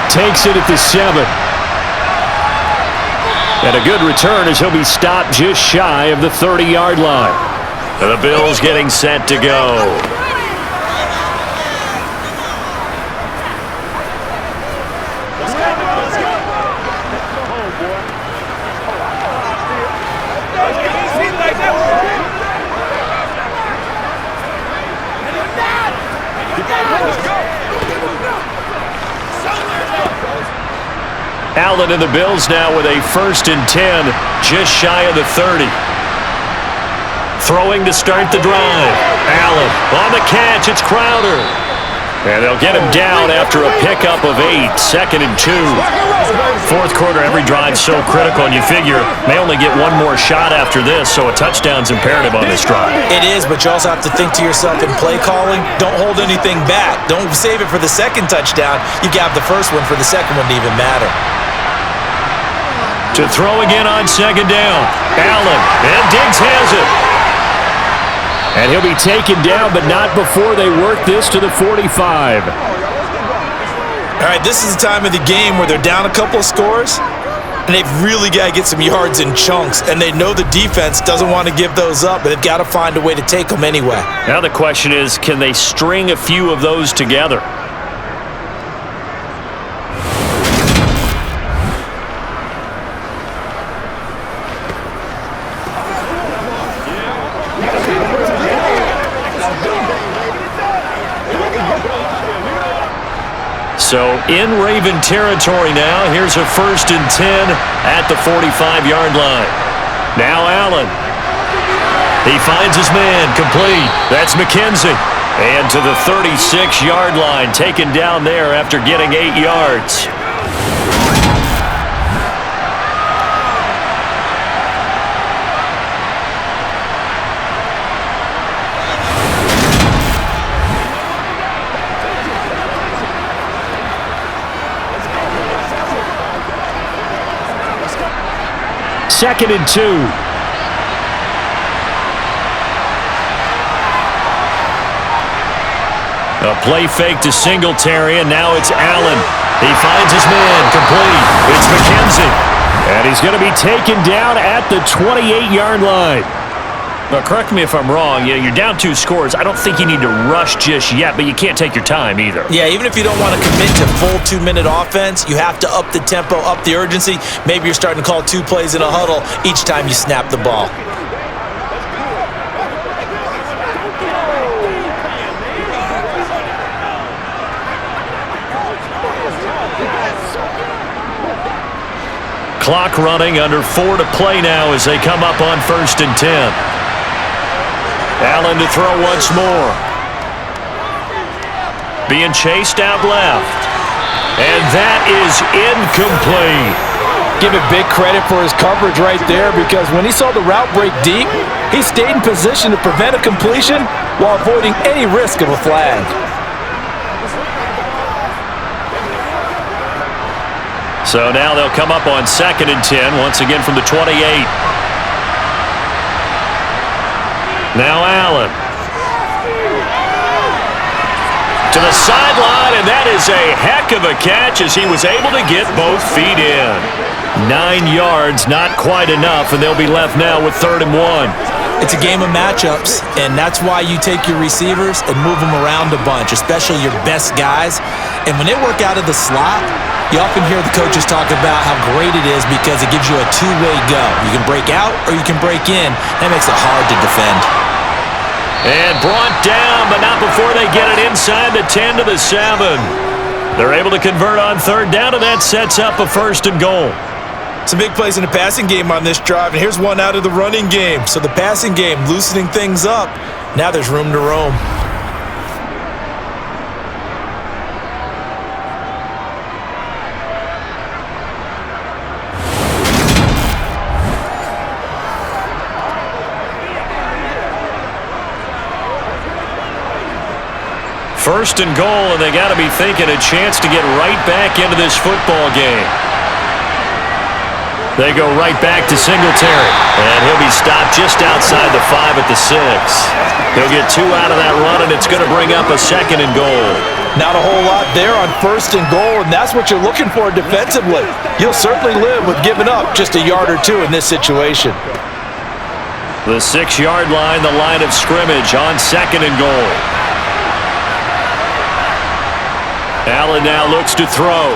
Takes it at the 7. And a good return as he'll be stopped just shy of the 30-yard line. And the Bills getting set to go. Allen and the Bills now with a 1st and 10, just shy of the 30. Throwing to start the drive. Allen on the catch. It's Crowder. And they'll get him down after a pickup of 8. 2nd and 2. Fourth quarter, every drive so critical, and you figure may only get one more shot after this, so a touchdown's imperative on this drive. It is, but you also have to think to yourself in play calling, don't hold anything back. Don't save it for the second touchdown. You got the first one for the second one to even matter. To throw again on 2nd down. Allen, and Diggs has it. And he'll be taken down, but not before they work this to the 45. All right, this is the time of the game where they're down a couple of scores, and they've really got to get some yards in chunks, and they know the defense doesn't want to give those up, but they've got to find a way to take them anyway. Now the question is, can they string a few of those together? So in Raven territory now. Here's a 1st and 10 at the 45-yard line. Now Allen. He finds his man, complete. That's McKenzie. And to the 36-yard line, taken down there after getting 8 yards. Second and 2. A play fake to Singletary, and now it's Allen. He finds his man, complete. It's McKenzie. And he's going to be taken down at the 28-yard line. Now, correct me if I'm wrong. Yeah, you're down 2 scores. I don't think you need to rush just yet, but you can't take your time either. Yeah, even if you don't want to commit to full 2-minute offense, you have to up the tempo, up the urgency. Maybe you're starting to call 2 plays in a huddle each time you snap the ball. Clock running, under 4 to play now as they come up on 1st and 10. Allen to throw once more. Being chased out left. And that is incomplete. Give it big credit for his coverage right there, because when he saw the route break deep, he stayed in position to prevent a completion while avoiding any risk of a flag. So now they'll come up on 2nd and 10, once again from the 28. Now Allen. To the sideline, and that is a heck of a catch as he was able to get both feet in. 9 yards, not quite enough, and they'll be left now with 3rd and 1. It's a game of matchups, and that's why you take your receivers and move them around a bunch, especially your best guys. And when they work out of the slot, you often hear the coaches talk about how great it is because it gives you a two-way go. You can break out or you can break in. That makes it hard to defend. And brought down, but not before they get it inside the 10 to the 7. They're able to convert on 3rd down, and that sets up a 1st and goal. Some big plays in the passing game on this drive, and here's one out of the running game. So the passing game loosening things up. Now there's room to roam. First and goal, and they got to be thinking a chance to get right back into this football game. They go right back to Singletary, and he'll be stopped just outside the 5 at the 6. He'll get 2 out of that run, and it's going to bring up a 2nd and goal. Not a whole lot there on 1st and goal, and that's what you're looking for defensively. You'll certainly live with giving up just a yard or 2 in this situation. The 6-yard line, the line of scrimmage on 2nd and goal. Allen now looks to throw.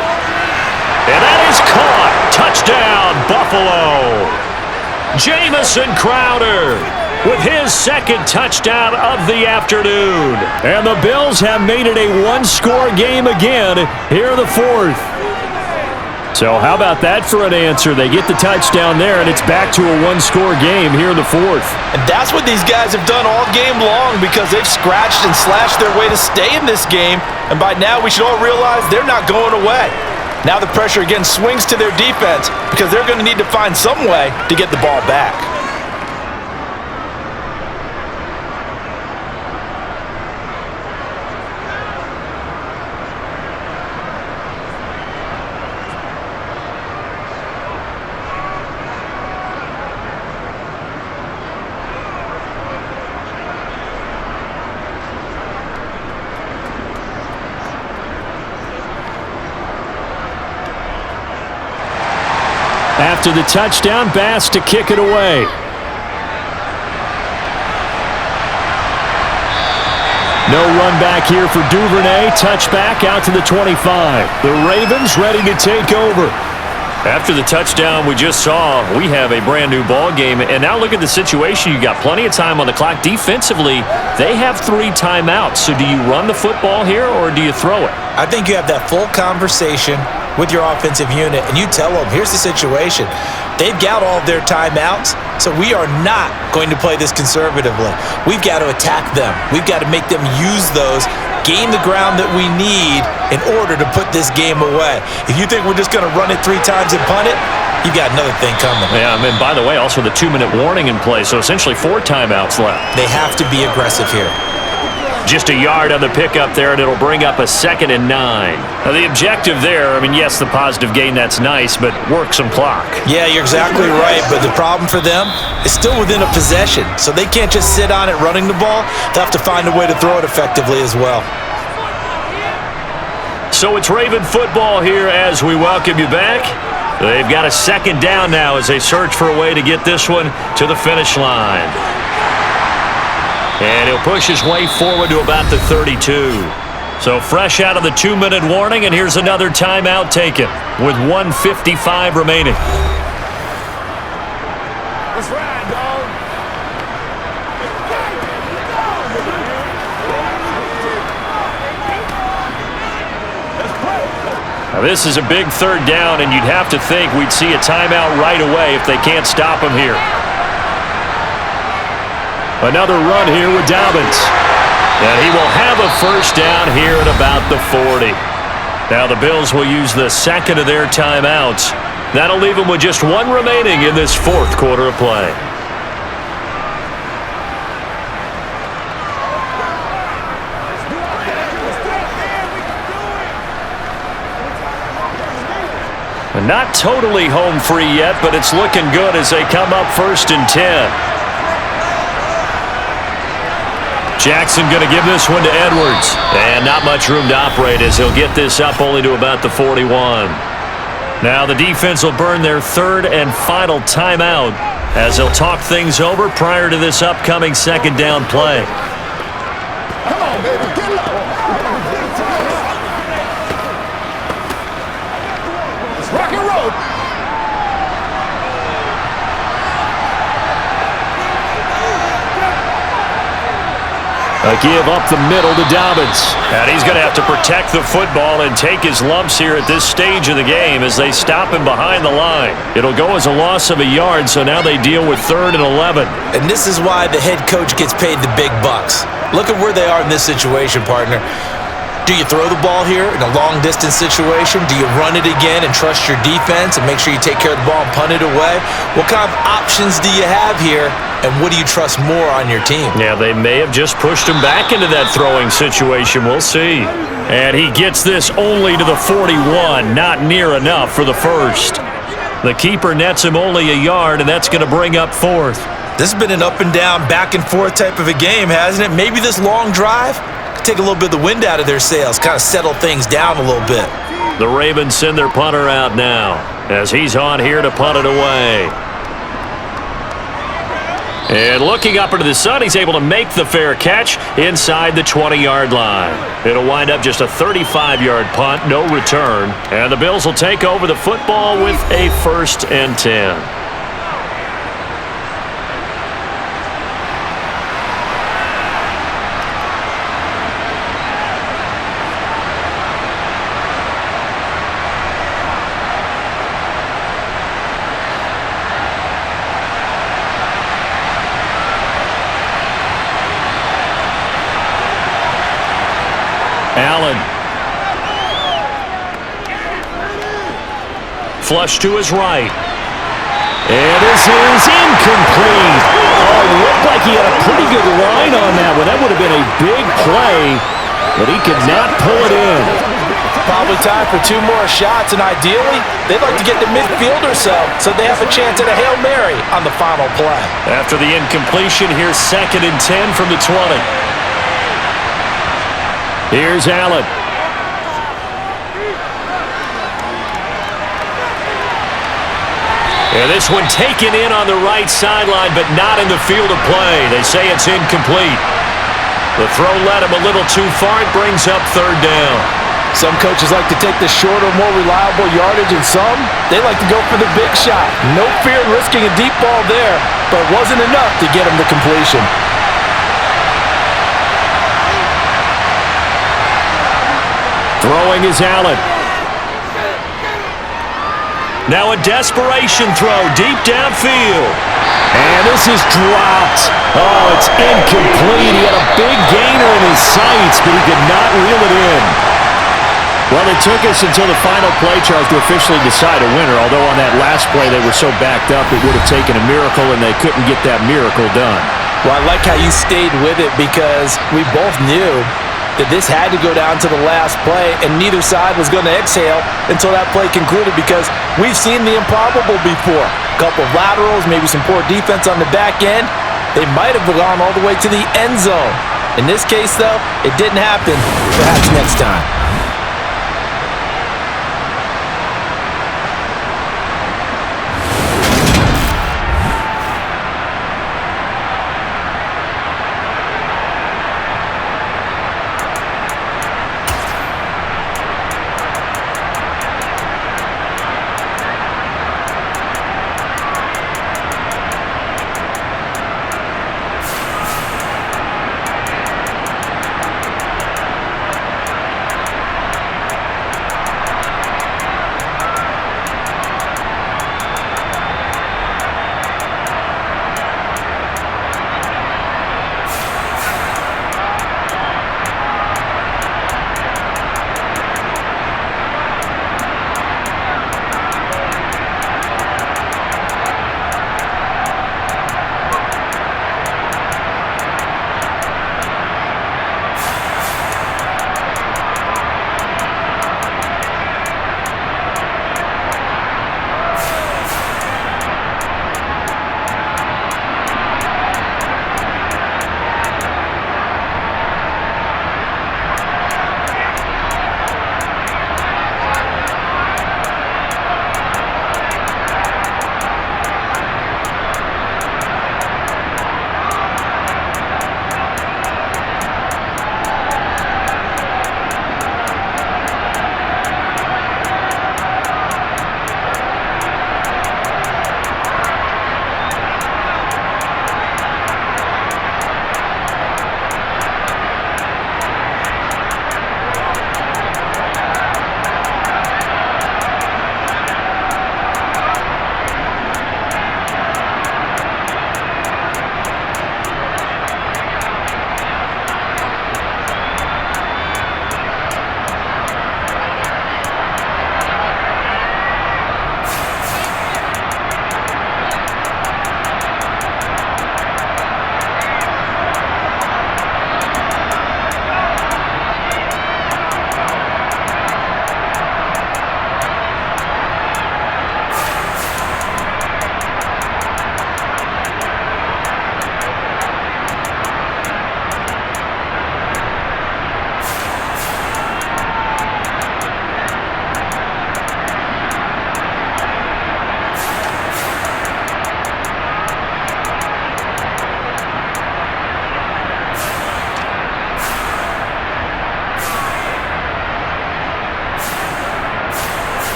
And that is caught. Touchdown, Buffalo. Jamison Crowder with his 2nd touchdown of the afternoon. And the Bills have made it a one-score game again here in the 4th. So how about that for an answer? They get the touchdown there, and it's back to a one-score game here in the 4th. And that's what these guys have done all game long because they've scratched and slashed their way to stay in this game. And by now, we should all realize they're not going away. Now the pressure again swings to their defense because they're going to need to find some way to get the ball back. After the touchdown, Bass to kick it away. No run back here for Duvernay. Touchback out to the 25. The Ravens ready to take over. After the touchdown we just saw, we have a brand new ball game. And now look at the situation. You got plenty of time on the clock. Defensively, they have 3 timeouts. So do you run the football here or do you throw it? I think you have that full conversation with your offensive unit, and you tell them, here's the situation. They've got all of their timeouts, so we are not going to play this conservatively. We've got to attack them. We've got to make them use those, gain the ground that we need in order to put this game away. If you think we're just going to run it 3 times and punt it, you've got another thing coming. Yeah, I mean, by the way, also the 2-minute warning in play, so essentially 4 timeouts left. They have to be aggressive here. Just a yard on the pickup there, and it'll bring up a 2nd and 9. Now, the objective there, I mean, yes, the positive gain, that's nice, but work some clock. Yeah, you're exactly right, but the problem for them is still within a possession, so they can't just sit on it running the ball. They'll have to find a way to throw it effectively as well. So it's Raven football here as we welcome you back. They've got a 2nd down now as they search for a way to get this one to the finish line. And he'll push his way forward to about the 32. So fresh out of the 2-minute warning, and here's another timeout taken with 1:55 remaining. Let's ride, dog. Now this is a big 3rd down, and you'd have to think we'd see a timeout right away if they can't stop him here. Another run here with Dobbins. And he will have a 1st down here at about the 40. Now the Bills will use the 2nd of their timeouts. That'll leave them with just 1 remaining in this 4th quarter of play. And not totally home free yet, but it's looking good as they come up 1st and 10. Jackson going to give this one to Edwards. And not much room to operate as he'll get this up only to about the 41. Now the defense will burn their third and final timeout as they'll talk things over prior to this upcoming second down play. Come on, baby, get low. Let's rock and roll. A give up the middle to Dobbins. And he's going to have to protect the football and take his lumps here at this stage of the game as they stop him behind the line. It'll go as a loss of a yard, so now they deal with 3rd and 11. And this is why the head coach gets paid the big bucks. Look at where they are in this situation, partner. Do you throw the ball here in a long-distance situation? Do you run it again and trust your defense and make sure you take care of the ball and punt it away? What kind of options do you have here, and what do you trust more on your team? Yeah, they may have just pushed him back into that throwing situation. We'll see. And he gets this only to the 41. Not near enough for the first. The keeper nets him only a yard, and that's going to bring up 4th. This has been an up-and-down, back-and-forth type of a game, hasn't it? Maybe this long drive take a little bit of the wind out of their sails, kind of settle things down a little bit. The Ravens send their punter out now as he's on here to punt it away. And looking up into the sun, he's able to make the fair catch inside the 20-yard line. It'll wind up just a 35-yard punt, no return. And the Bills will take over the football with a 1st and 10. Allen. Flush to his right. And this is incomplete. Oh, it looked like he had a pretty good line on that one. That would have been a big play, but he could not pull it in. Probably time for 2 more shots, and ideally, they'd like to get to midfield or so they have a chance at a Hail Mary on the final play. After the incompletion, here's 2nd and 10 from the 20. Here's Allen. And this one taken in on the right sideline, but not in the field of play. They say it's incomplete. The throw led him a little too far. It brings up 3rd down. Some coaches like to take the shorter, more reliable yardage, and some, they like to go for the big shot. No fear in risking a deep ball there, but it wasn't enough to get him the completion. Throwing is Allen. Now a desperation throw deep downfield. And this is dropped. Oh, it's incomplete. He had a big gainer in his sights, but he could not reel it in. Well, it took us until the final play, Charles, to officially decide a winner, although on that last play they were so backed up it would have taken a miracle, and they couldn't get that miracle done. Well, I like how you stayed with it because we both knew that this had to go down to the last play, and neither side was going to exhale until that play concluded because we've seen the improbable before. A couple of laterals, maybe some poor defense on the back end. They might have gone all the way to the end zone. In this case, though, it didn't happen. Perhaps next time.